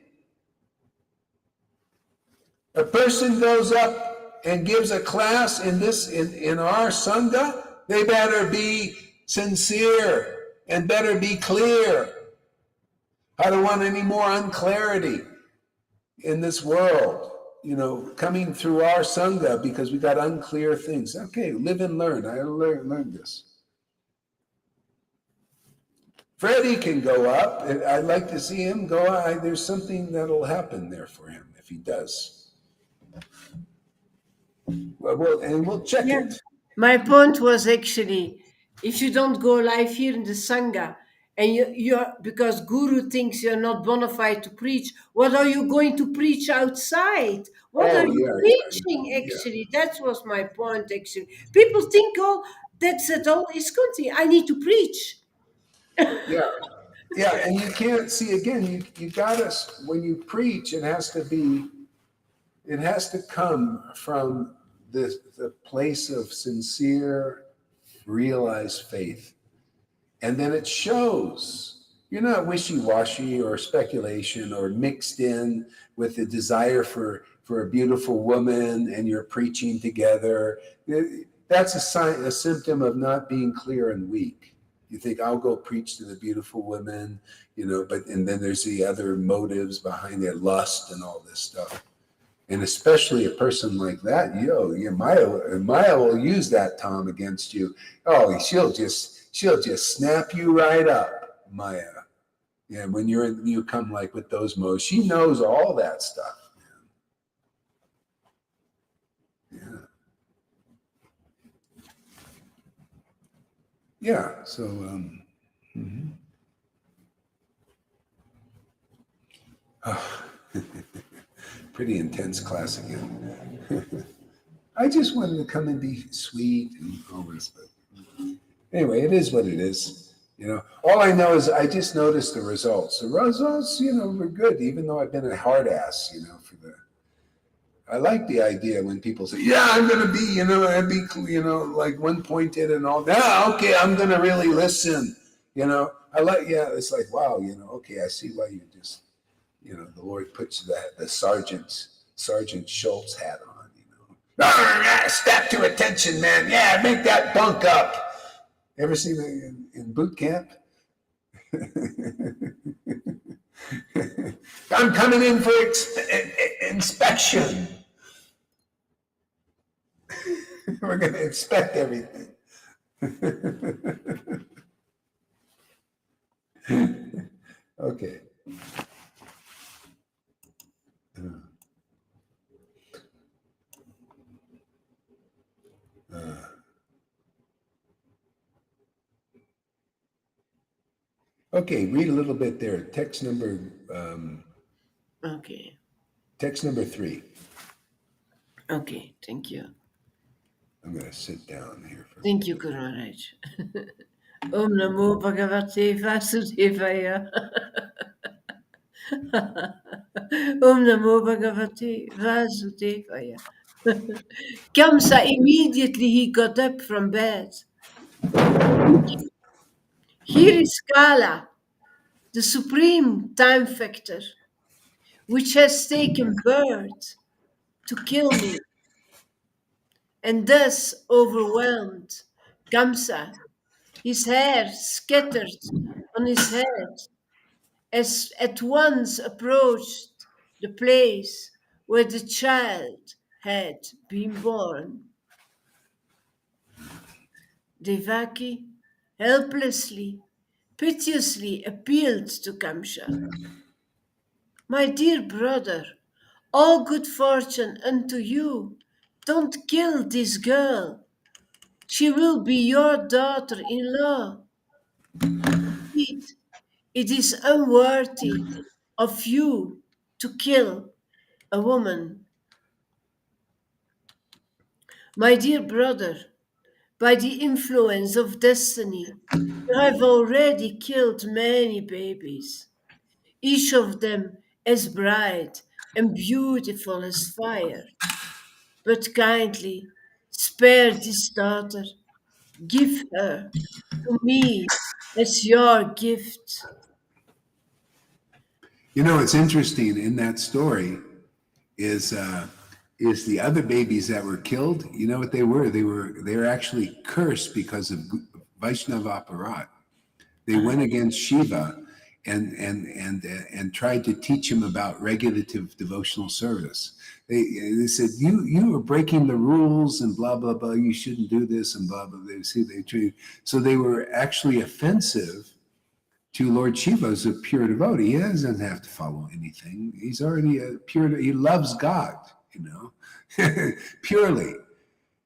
S2: A person goes up and gives a class in our Sangha, they better be sincere and better be clear. I don't want any more unclarity in this world, coming through our Sangha because we got unclear things. Okay, live and learn. I learned this. Freddie can go up. I'd like to see him go. There's something that'll happen there for him if he does. We'll check it.
S3: My point was actually, if you don't go live here in the Sangha, and you're because Guru thinks you're not bona fide to preach, what are you going to preach outside? What are you preaching, actually? That was my point, actually. People think, oh, that's it all. It's going. I need to preach.
S2: Yeah, and you can't see again. You got us when you preach. It has to come from the place of sincere, realized faith, and then it shows. You're not wishy-washy or speculation or mixed in with the desire for a beautiful woman, and you're preaching together. That's a symptom of not being clear and weak. You think, I'll go preach to the beautiful women, and then there's the other motives behind it, lust and all this stuff. And especially a person like that, Maya will use that, Tom, against you. Oh, she'll just snap you right up, Maya. Yeah, when you come like with those modes, she knows all that stuff. Yeah, so pretty intense class again. I just wanted to come and be sweet and all this, but anyway, it is what it is. All I know is I just noticed the results. The results, were good, even though I've been a hard ass, I like the idea when people say, yeah, I'm going to be, like one-pointed and all that. Okay, I'm going to really listen. It's like, wow, okay, I see why you just, the Lord puts the Sergeant Schultz hat on, Step to attention, man. Yeah, make that bunk up. Ever seen it in boot camp? I'm coming in for inspection. We're going to inspect everything. Okay. Okay, read a little bit there. Text number.
S3: Okay.
S2: Text number 3.
S3: Okay, thank you.
S2: I'm going to sit down here.
S3: Thank you, Guru Maharaj. Om Namo Bhagavate Vasudevaya. Om Namo Bhagavate Vasudevaya. Kamsa, immediately he got up from bed. Here is Kala, the supreme time factor, which has taken birth to kill me, and thus overwhelmed Kamsa, his hair scattered on his head, as at once approached the place where the child had been born. Devaki helplessly, piteously appealed to Kamsa. My dear brother, all good fortune unto you. Don't kill this girl. She will be your daughter-in-law. Indeed, it is unworthy of you to kill a woman. My dear brother, by the influence of destiny, you have already killed many babies, each of them as bright and beautiful as fire. But kindly spare this daughter, give her to me as your gift.
S2: You know, it's interesting in that story is the other babies that were killed. You know what they were? They were actually cursed because of Vaishnava aparat. They went against Shiva and tried to teach him about regulative devotional service. They said you are breaking the rules and blah blah blah. You shouldn't do this and blah blah. So they were actually offensive to Lord Shiva as a pure devotee. He doesn't have to follow anything. He's already a pure. He loves God, you know, purely.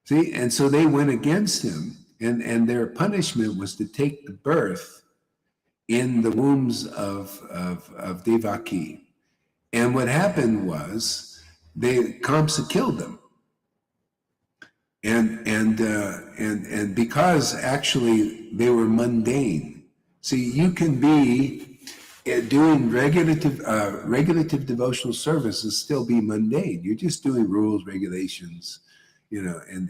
S2: See, and so they went against him, and their punishment was to take the birth in the wombs of Devaki. And what happened was Kamsa killed them. And because actually they were mundane. See, you can be doing regulative devotional service and still be mundane. You're just doing rules, regulations, you know, and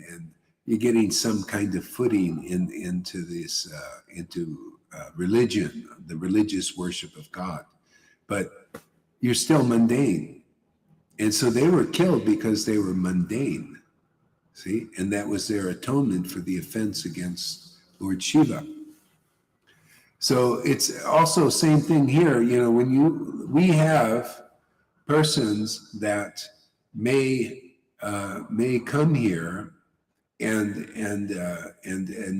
S2: you're getting some kind of footing into this religion, the religious worship of God, but you're still mundane. And so they were killed because they were mundane. See, and that was their atonement for the offense against Lord Shiva. So it's also same thing here. You know, we have persons that may come here and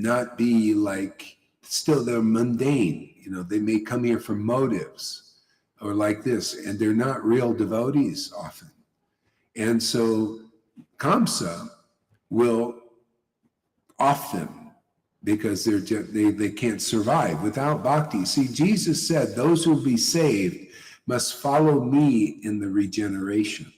S2: not be like, still they're mundane. You know, they may come here for motives or like this, and they're not real devotees often. And so Kamsa will off them because they can't survive without bhakti. See, Jesus said, those who will be saved must follow me in the regeneration.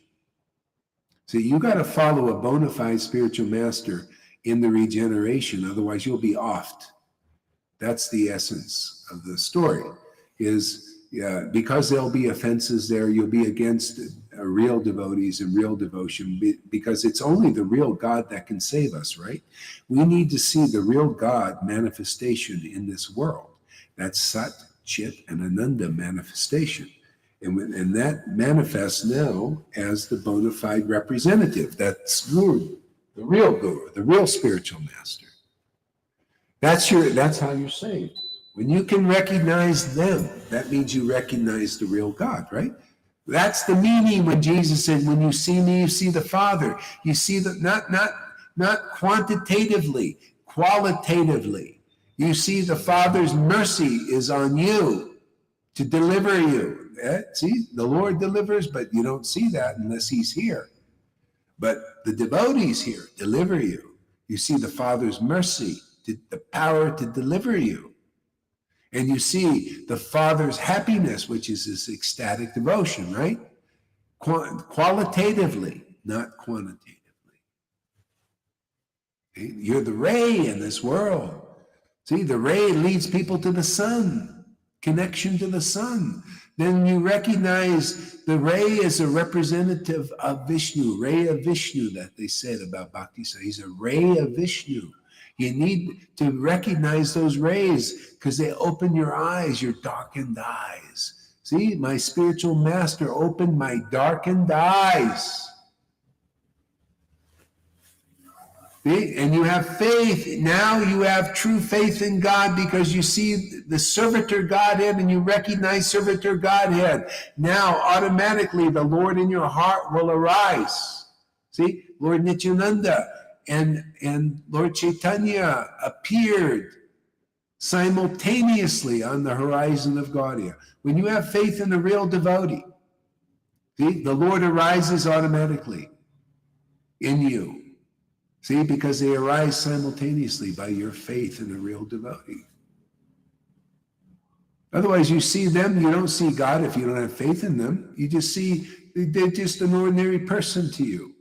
S2: See, you got to follow a bona fide spiritual master in the regeneration, otherwise you'll be offed. That's the essence of the story, is because there'll be offenses there, you'll be against real devotees and real devotion, because it's only the real God that can save us, right? We need to see the real God manifestation in this world. That's Sat, Chit, and Ananda manifestation. And that manifests now as the bona fide representative. That's Guru, the real spiritual master. That's how you're saved. When you can recognize them, that means you recognize the real God, right? That's the meaning when Jesus said, when you see me, you see the Father. You see that not quantitatively, qualitatively. You see the Father's mercy is on you to deliver you. See, the Lord delivers, but you don't see that unless he's here. But the devotees here deliver you. You see the Father's mercy, the power to deliver you. And you see the Father's happiness, which is this ecstatic devotion, right? Qualitatively, not quantitatively. Okay? You're the ray in this world. See, the ray leads people to the sun, connection to the sun. Then you recognize the ray as a representative of Vishnu, ray of Vishnu that they said about Bhakti. So he's a ray of Vishnu. You need to recognize those rays because they open your eyes, your darkened eyes. See, my spiritual master opened my darkened eyes. See? And you have faith. Now you have true faith in God because you see the Servitor Godhead and you recognize Servitor Godhead. Now, automatically, the Lord in your heart will arise. See, Lord Nityananda and Lord Chaitanya appeared simultaneously on the horizon of Gaudiya. When you have faith in the real devotee, see, the Lord arises automatically in you. See, because they arise simultaneously by your faith in the real devotee. Otherwise, you see them, you don't see God if you don't have faith in them. You just see they're just an ordinary person to you.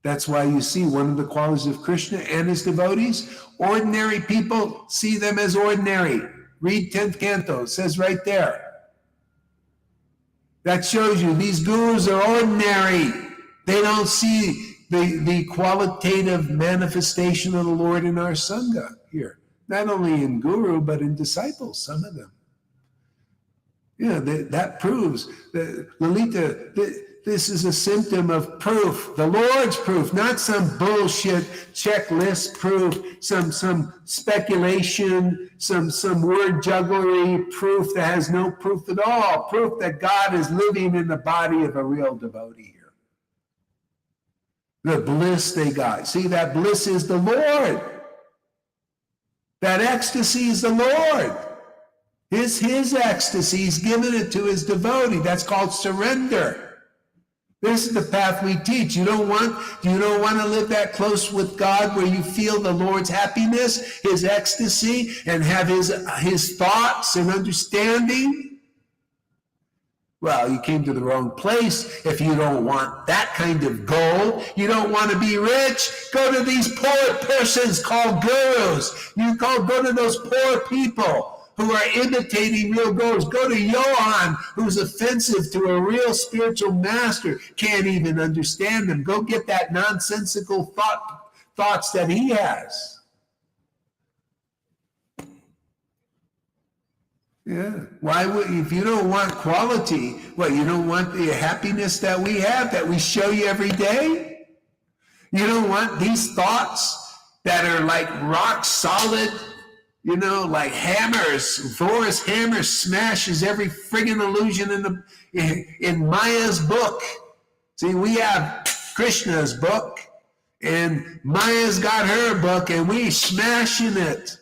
S2: That's why you see one of the qualities of Krishna and his devotees. Ordinary people see them as ordinary. Read 10th canto, it says right there. That shows you these gurus are ordinary. They don't see the qualitative manifestation of the Lord in our Sangha here. Not only in guru, but in disciples, some of them. Yeah, that proves that, Lalita, this is a symptom of proof, the Lord's proof, not some bullshit checklist proof, some speculation, some word jugglery proof that has no proof at all, proof that God is living in the body of a real devotee here. The bliss they got. See, that bliss is the Lord. That ecstasy is the Lord. His ecstasy. He's given it to his devotee. That's called surrender. This is the path we teach. You don't want to live that close with God where you feel the Lord's happiness, his ecstasy, and have his thoughts and understanding? Well, you came to the wrong place. If you don't want that kind of goal, you don't want to be rich, go to these poor persons called gurus. Go to those poor people who are imitating real gurus. Go to Johan, who's offensive to a real spiritual master, can't even understand them. Go get that nonsensical thoughts that he has. Yeah. Why would, if you don't want quality, what, you don't want the happiness that we have, that we show you every day? You don't want these thoughts that are like rock solid, like hammers. Thor's hammer smashes every friggin' illusion in Maya's book. See, we have Krishna's book, and Maya's got her book, and we smashing it.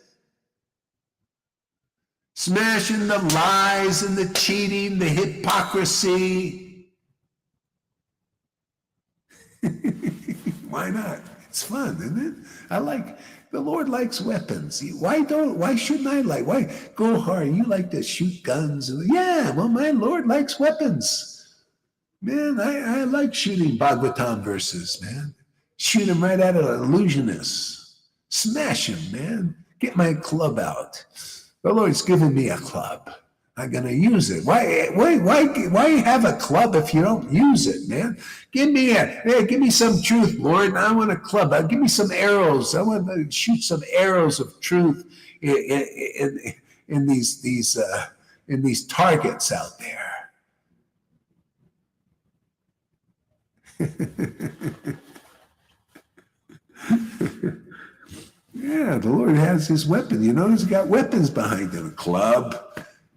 S2: Smashing the lies and the cheating, the hypocrisy. Why not? It's fun, isn't it? The Lord likes weapons. Why shouldn't I like? Why go hard? You like to shoot guns. Yeah, well, my Lord likes weapons. Man, I like shooting Bhagavatam verses, man. Shoot them right at an illusionist. Smash them, man. Get my club out. The Lord's given me a club. I'm going to use it. Why have a club if you don't use it, man? Give me some truth, Lord. I want a club. Give me some arrows. I want to shoot some arrows of truth in these targets out there. Yeah, the Lord has his weapon. He's got weapons behind him. A club,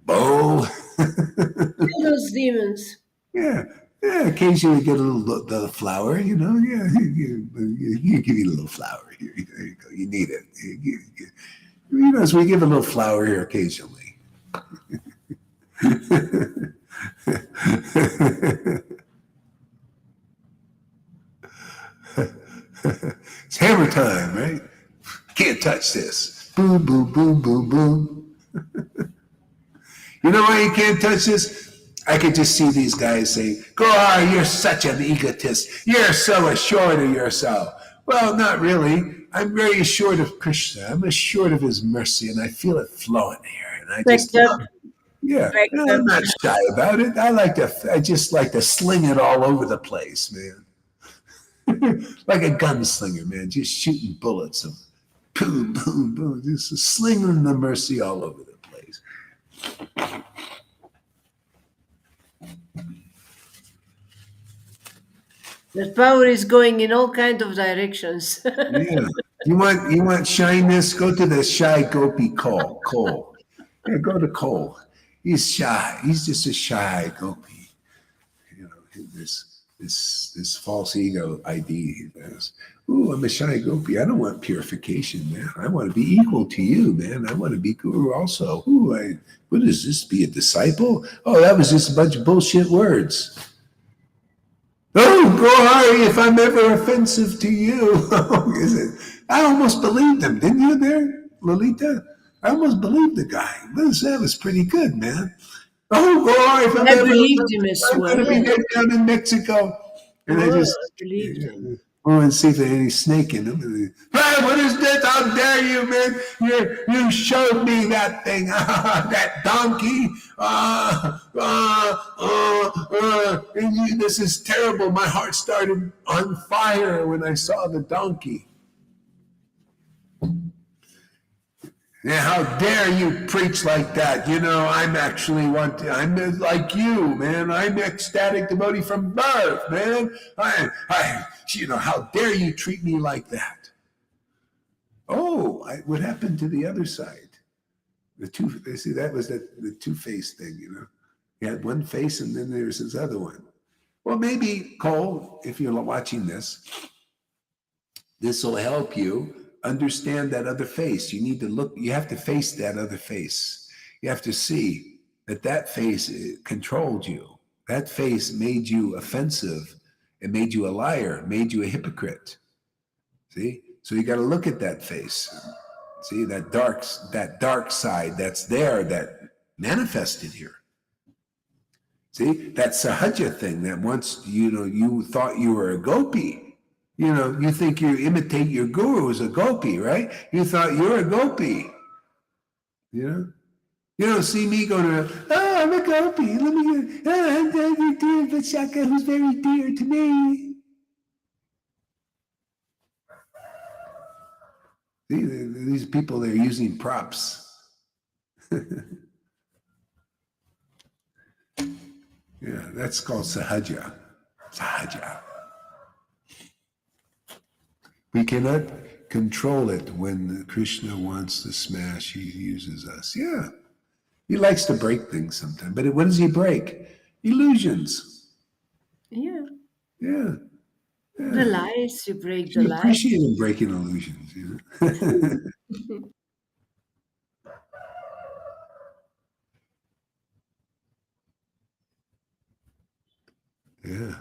S2: bow.
S3: Those demons.
S2: Yeah, occasionally get a little flower, Yeah, you give you a little flower here. There you go. You need it. So we give a little flower here occasionally. It's hammer time, right? Can't touch this. Boom, boom, boom, boom, boom. You know why you can't touch this? I could just see these guys saying, "God, you're such an egotist. You're so assured of yourself." Well, not really. I'm very assured of Krishna. I'm assured of his mercy, and I feel it flowing here. And I just love it. Yeah, I'm not shy about it. I just like to sling it all over the place, man. Like a gunslinger, man, just shooting bullets of boom, boom, boom, just slinging the mercy all over the place.
S3: The power is going in all kinds of directions.
S2: Yeah. You want shyness? Go to the shy gopi Cole. Yeah, go to Cole. He's shy. He's just a shy gopi. This false ego ID. Ooh, I'm a shy gopi. I don't want purification, man. I want to be equal to you, man. I want to be guru also. Ooh, what is this? Be a disciple? Oh, that was just a bunch of bullshit words. Oh, Gohari, if I'm ever offensive to you. Is it? I almost believed them, didn't you there, Lalita? I almost believed the guy. That was pretty good, man. Oh boy, if
S3: I believed him as
S2: I'm going to be
S3: well.
S2: dead down in Mexico. And I
S3: Oh,
S2: just
S3: I believed him.
S2: go and see if there's any snake in them. Hey, what is this? How dare you, man? You showed me that thing, that donkey. This is terrible. My heart started on fire when I saw the donkey. Yeah, how dare you preach like that? I'm like you, man. I'm ecstatic devotee from birth, man. How dare you treat me like that? Oh, what happened to the other side? That was the two-faced thing, He had one face and then there's his other one. Well, maybe, Cole, if you're watching this will help you understand that other face. You need to look, you have to face that other face. You have to see that face controlled you. That face made you offensive. It made you a liar, made you a hypocrite. See? So you got to look at that face. See, that dark side that's there, that manifested here. See, that sahaja thing that once, you thought you were a gopi. You think you imitate your guru as a gopi, right? You thought you're a gopi. You don't see me going to, I'm a gopi. Let me go, I'm very dear Vishaka, who's very dear to me. See, these people, they're using props. Yeah, that's called sahaja. Sahaja. We cannot control it when Krishna wants to smash, he uses us. Yeah. He likes to break things sometimes. But what does he break? Illusions.
S3: Yeah.
S2: Yeah.
S3: The lies, you break the
S2: You
S3: lies.
S2: appreciate him breaking illusions, Yeah.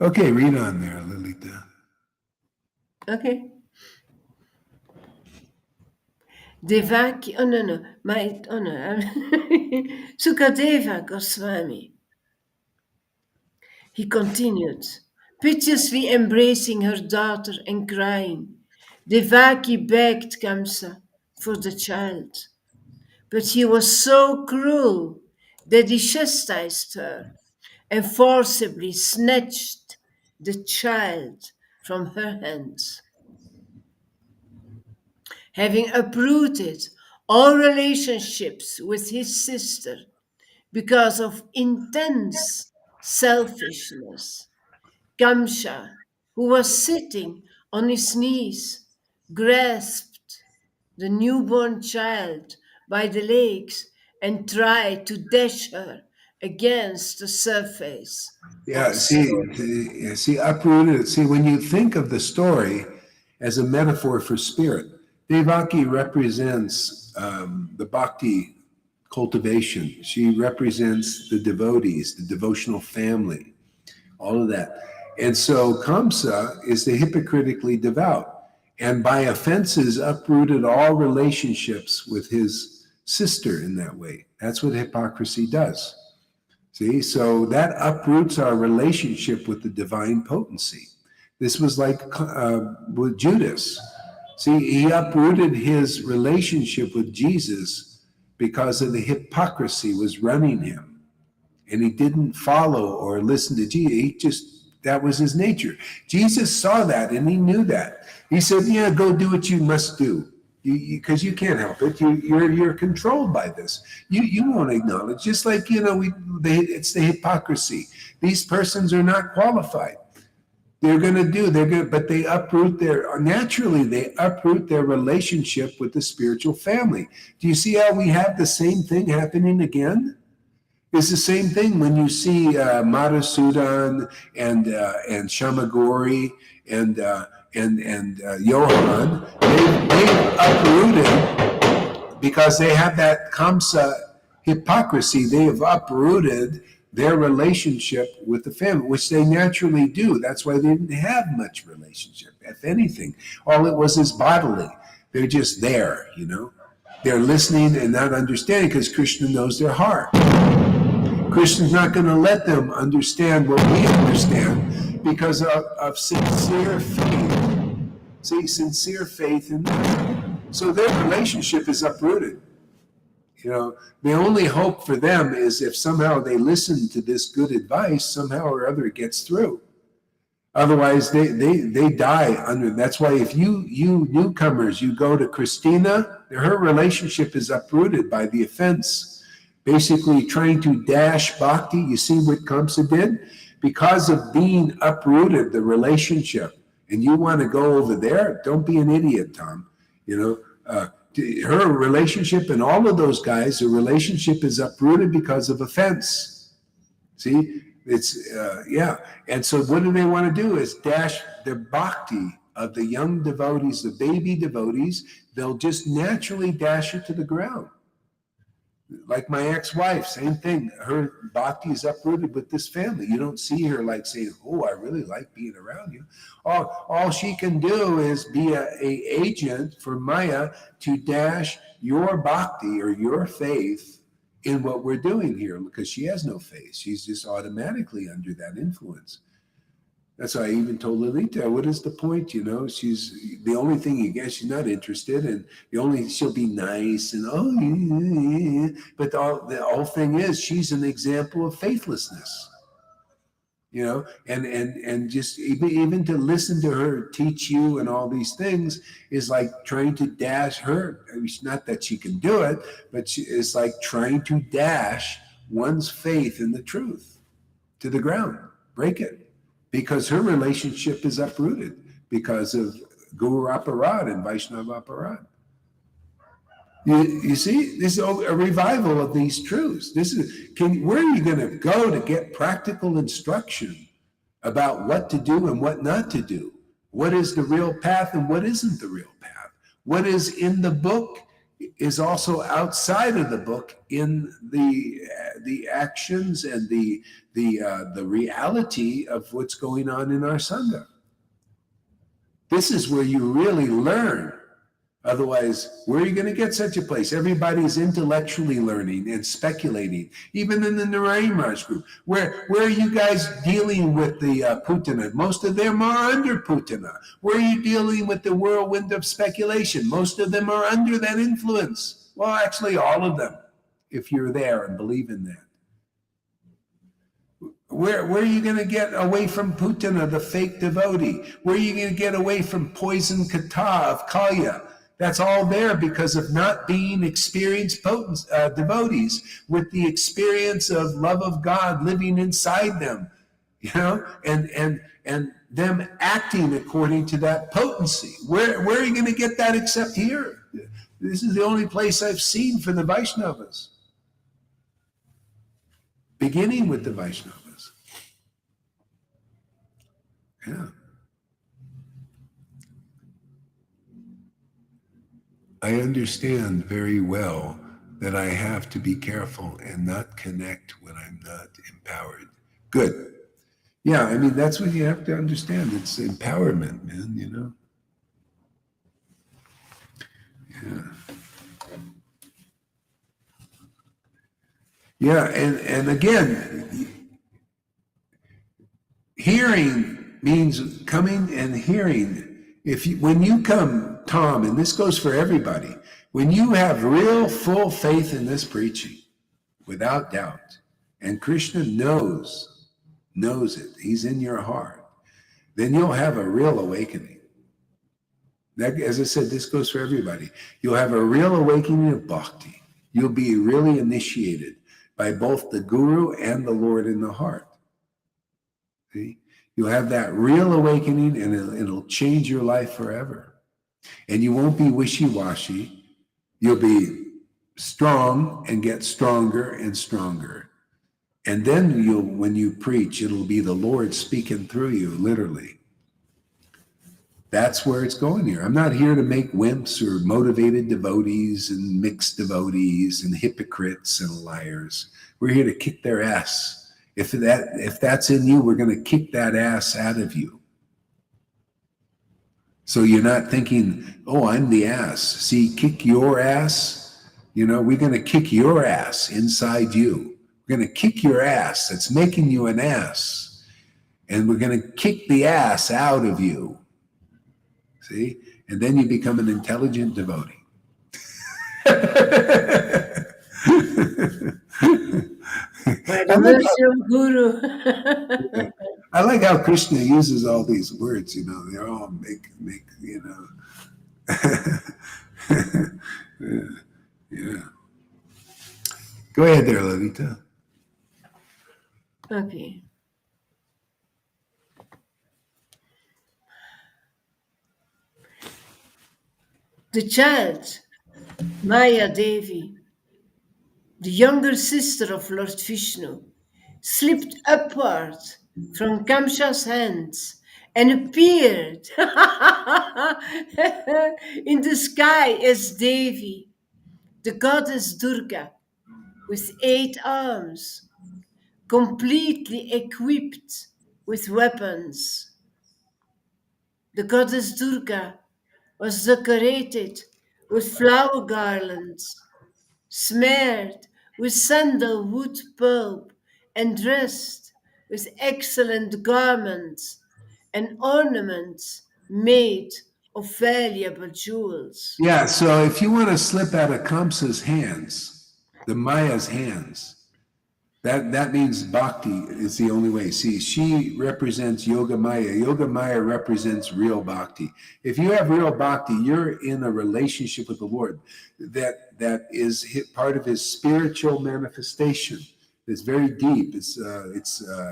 S2: Okay, read on there, Lilita.
S3: Okay. Devaki, Sukadeva Goswami. He continued, piteously embracing her daughter and crying. Devaki begged Kamsa for the child, but he was so cruel that he chastised her and forcibly snatched the child from her hands. Having uprooted all relationships with his sister because of intense selfishness, Kamsa, who was sitting on his knees, grasped the newborn child by the legs and tried to dash her against the surface.
S2: Yeah, see, uprooted. See, when you think of the story as a metaphor for spirit, Devaki represents the bhakti cultivation. She represents the devotees, the devotional family, all of that. And so Kamsa is the hypocritically devout, and by offenses uprooted all relationships with his sister in that way. That's what hypocrisy does. See, so that uproots our relationship with the divine potency. This was like with Judas. See, he uprooted his relationship with Jesus because of the hypocrisy was running him. And he didn't follow or listen to Jesus. That was his nature. Jesus saw that and he knew that. He said, yeah, go do what you must do. Because you can't help it. You're controlled by this. You won't acknowledge. Just like, it's the hypocrisy. These persons are not qualified. But they uproot they uproot their relationship with the spiritual family. Do you see how we have the same thing happening again? It's the same thing when you see Madhusudan and Shamagori and Johan. They uprooted because they have that Kamsa hypocrisy. They have uprooted their relationship with the family, which they naturally do. That's why they didn't have much relationship. If anything, all it was is bodily. They're just there, They're listening and not understanding because Krishna knows their heart. Krishna's not going to let them understand what we understand because of sincere faith. See, sincere faith in them. So their relationship is uprooted. The only hope for them is if somehow they listen to this good advice, somehow or other it gets through. Otherwise, they die under. That's why if you newcomers, you go to Christina, her relationship is uprooted by the offense. Basically trying to dash bhakti. You see what Kamsa did? Because of being uprooted, the relationship, and you want to go over there, don't be an idiot, Tom. Her relationship and all of those guys, the relationship is uprooted because of offense. See? It's, And so what do they want to do is dash the bhakti of the young devotees, the baby devotees. They'll just naturally dash it to the ground. Like my ex-wife, same thing. Her bhakti is uprooted with this family. You don't see her like saying, oh, I really like being around you. All she can do is be a agent for Maya to dash your bhakti or your faith in what we're doing here, because she has no faith. She's just automatically under that influence. That's why I even told Lolita, what is the point? She's the only thing you get, she's not interested, and she'll be nice and but the whole thing is she's an example of faithlessness. And just even to listen to her teach you and all these things is like trying to dash her. It's not that she can do it, but it's like trying to dash one's faith in the truth to the ground, break it, because her relationship is uprooted because of Guru Aparad and Vaishnava Aparad. You see, this is a revival of these truths. Where are you going to go to get practical instruction about what to do and what not to do? What is the real path and what isn't the real path? What is in the book is also outside of the book in the actions and the reality of what's going on in our Sangha. This is where you really learn. Otherwise, where are you going to get such a place? Everybody's intellectually learning and speculating, even in the Narayan Raj group. Where are you guys dealing with the Putana? Most of them are under Putana. Where are you dealing with the whirlwind of speculation? Most of them are under that influence. Well, actually, all of them, if you're there and believe in that. Where are you going to get away from Putana, the fake devotee? Where are you going to get away from poison kata of Kalya? That's all there because of not being experienced devotees with the experience of love of God living inside them, and them acting according to that potency. Where are you going to get that except here? This is the only place I've seen for the Vaishnavas, beginning with the Vaishnavas. Yeah. I understand very well that I have to be careful and not connect when I'm not empowered. Good. Yeah, I mean, that's what you have to understand. It's empowerment, man, Yeah. Yeah, and again, hearing means coming and hearing. When you come, Tom, and this goes for everybody, when you have real full faith in this preaching, without doubt, and Krishna knows it, he's in your heart, then you'll have a real awakening. That, as I said, this goes for everybody. You'll have a real awakening of bhakti. You'll be really initiated by both the Guru and the Lord in the heart. See? You'll have that real awakening, and it'll change your life forever. And you won't be wishy-washy. You'll be strong and get stronger and stronger. And then when you preach, it'll be the Lord speaking through you, literally. That's where it's going here. I'm not here to make wimps or motivated devotees and mixed devotees and hypocrites and liars. We're here to kick their ass. If that's in you, we're going to kick that ass out of you. So you're not thinking, oh, I'm the ass. See, kick your ass We're going to kick your ass inside you. We're going to kick your ass that's making you an ass. And we're going to kick the ass out of you. See? And then you become an intelligent devotee.
S3: By the mercy of Guru.
S2: I like how Krishna uses all these words, they're all make, yeah. Go ahead there, Lalita.
S3: Okay. The child, Maya Devi, the younger sister of Lord Vishnu, slipped upward from Kamsa's hands and appeared in the sky as Devi, the goddess Durga, with 8 arms, completely equipped with weapons. The goddess Durga was decorated with flower garlands, smeared with sandalwood pulp, and dressed with excellent garments and ornaments made of valuable jewels.
S2: Yeah, so if you want to slip out of Kamsa's hands, the Maya's hands, that means bhakti is the only way. See, she represents Yoga Maya. Yoga Maya represents real bhakti. If you have real bhakti, you're in a relationship with the Lord that is part of his spiritual manifestation. It's very deep. It's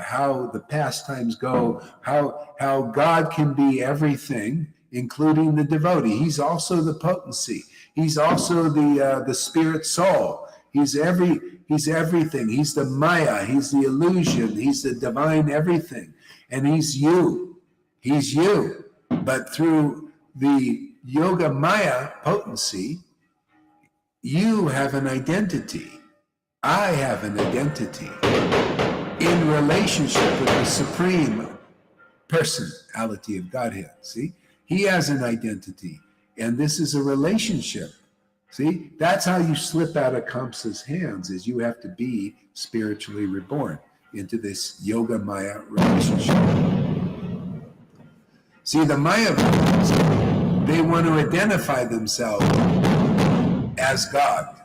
S2: how the pastimes go, how God can be everything, including the devotee. He's also the potency. He's also the spirit soul. He's everything. He's the Maya. He's the illusion. He's the divine everything. And he's you. He's you. But through the Yoga Maya potency, you have an identity. I have an identity in relationship with the supreme personality of Godhead. See? He has an identity. And this is a relationship. See, that's how you slip out of Kamsa's hands, is you have to be spiritually reborn into this Yoga Maya relationship. See, the Maya, they want to identify themselves as God.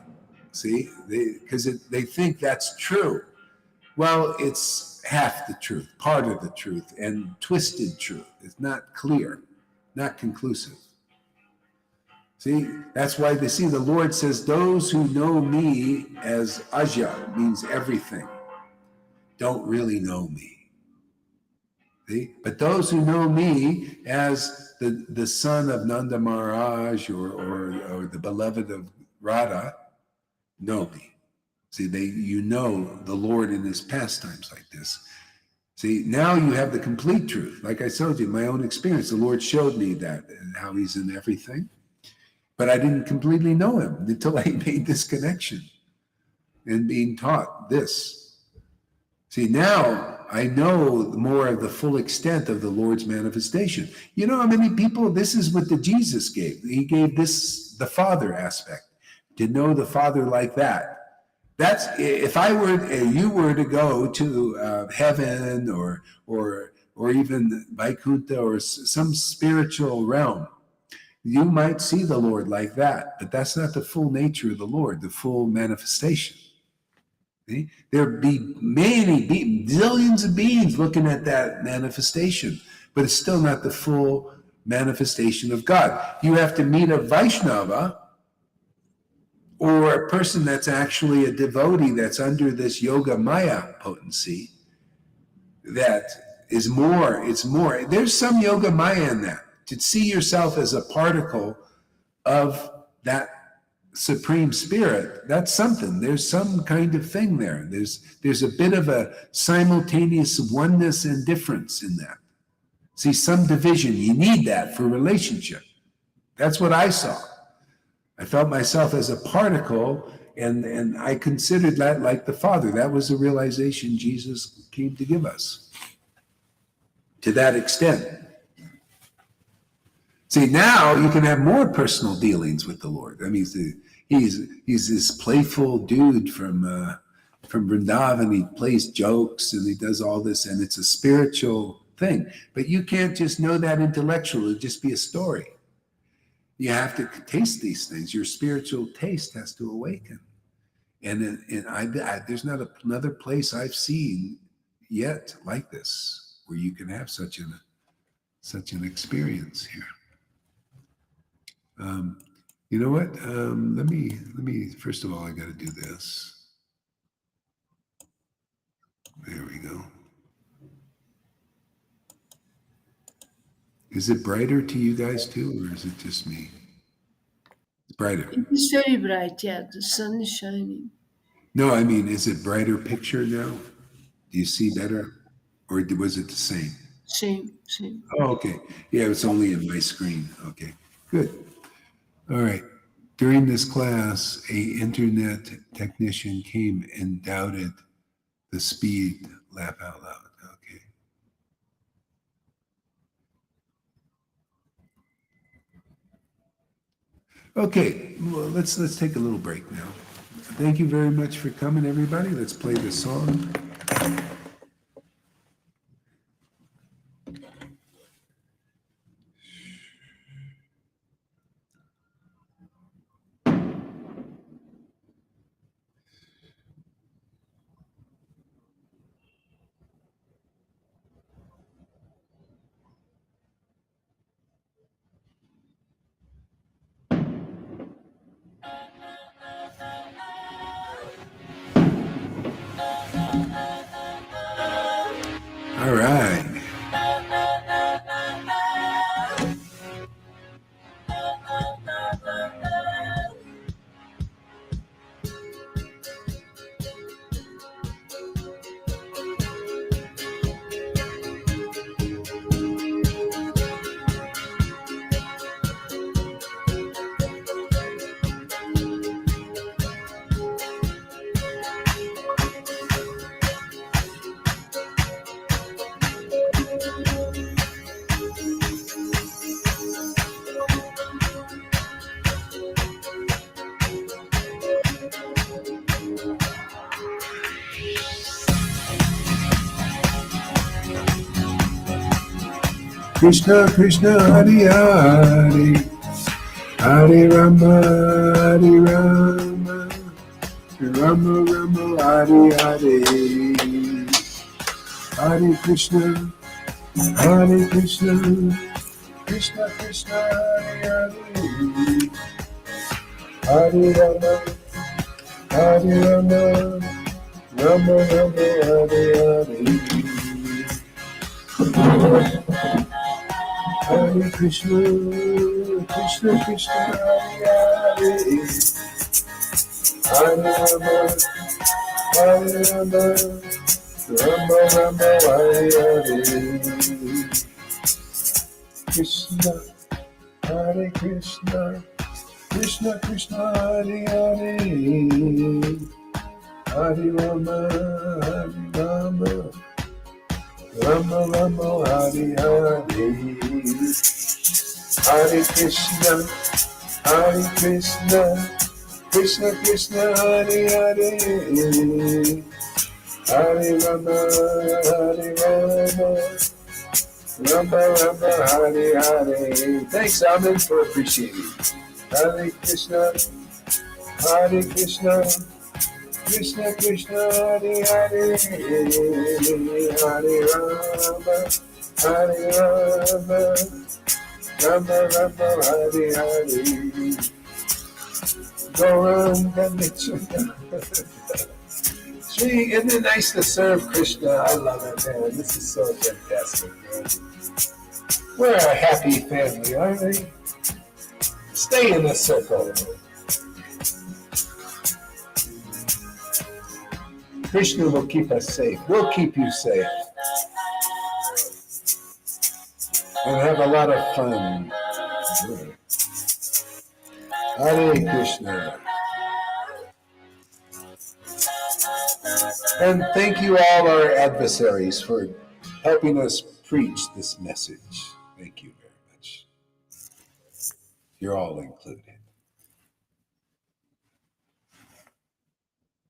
S2: See, because they think that's true. Well, it's half the truth, part of the truth, and twisted truth. It's not clear, not conclusive. See, that's why the Lord says, those who know me as Aja, means everything, don't really know me. See? But those who know me as the son of Nanda Maharaj or the beloved of Radha, know me. See, you know the Lord in his pastimes like this. See, now you have the complete truth. Like I told you, my own experience, the Lord showed me that, and how he's in everything. But I didn't completely know him until I made this connection and being taught this. See, now I know more of the full extent of the Lord's manifestation. You know how many people, this is what the Jesus gave. He gave this, the Father aspect, to know the Father like that. That's, if you were to go to heaven or even Vaikuntha or some spiritual realm, you might see the Lord like that, but that's not the full nature of the Lord, the full manifestation. See? There'd be zillions of beings looking at that manifestation, but it's still not the full manifestation of God. You have to meet a Vaishnava or a person that's actually a devotee that's under this Yoga Maya potency that is more, it's more. There's some Yoga Maya in that. To see yourself as a particle of that supreme spirit, that's something. There's some kind of thing there. There's a bit of a simultaneous oneness and difference in that. See, some division, you need that for relationship. That's what I saw. I felt myself as a particle, and I considered that like the Father. That was the realization Jesus came to give us. To that extent. See, now you can have more personal dealings with the Lord. That means he's this playful dude from Vrindavan. He plays jokes and he does all this, and it's a spiritual thing. But you can't just know that intellectually; it'll just be a story. You have to taste these things. Your spiritual taste has to awaken. And there's not another place I've seen yet like this where you can have such an experience here. You know what? Let me. First of all, I got to do this. There we go. Is it brighter to you guys too, or is it just me? It's brighter.
S3: It's very bright, yeah. The sun is shining.
S2: No, I mean, is it brighter picture now? Do you see better? Or was it the same?
S3: Same.
S2: Oh, okay. Yeah, it's only in my screen. Okay, good. All right. During this class, a internet technician came and doubted the speed. Laugh out loud. Okay, well, let's take a little break now. Thank you very much for coming, everybody. Let's play the song. All right. Krishna, Krishna, Hare Hare, Hare Rama, Hare Rama, Rama Rama, Hare Hare, Hare Krishna, Hare Krishna, Krishna Krishna, Hare Hare, Hare Rama, Hare Rama, Rama Rama, Hare Hare. Hare Krishna, Krishna Krishna, Hare Hare, Hare Rama, Hare Rama, Rama Rama, Hare Hare. Krishna, Hare Krishna, Krishna Krishna, Hare Hare, Hare Rama, Hare Rama, Rama Rama, Hare Hare. Hare Krishna, Hare Krishna, Krishna Krishna, Hare Hare, Hare Rama, Hare Rama, Rama Rama, Hare Hare. Thanks, Amin, for appreciating. Hare Krishna, Hare Krishna, Krishna Krishna, Hare Hare, Hare Rama, Hare Rama, Rama Rama, Hare Hare. Gauranga Nityana. Gee, isn't it nice to serve Krishna? I love it, man. This is so fantastic, man. We're a happy family, aren't we? Stay in the circle. Krishna will keep us safe. We'll keep you safe. And have a lot of fun. Hare Krishna. And thank you all our adversaries for helping us preach this message. Thank you very much. You're all included.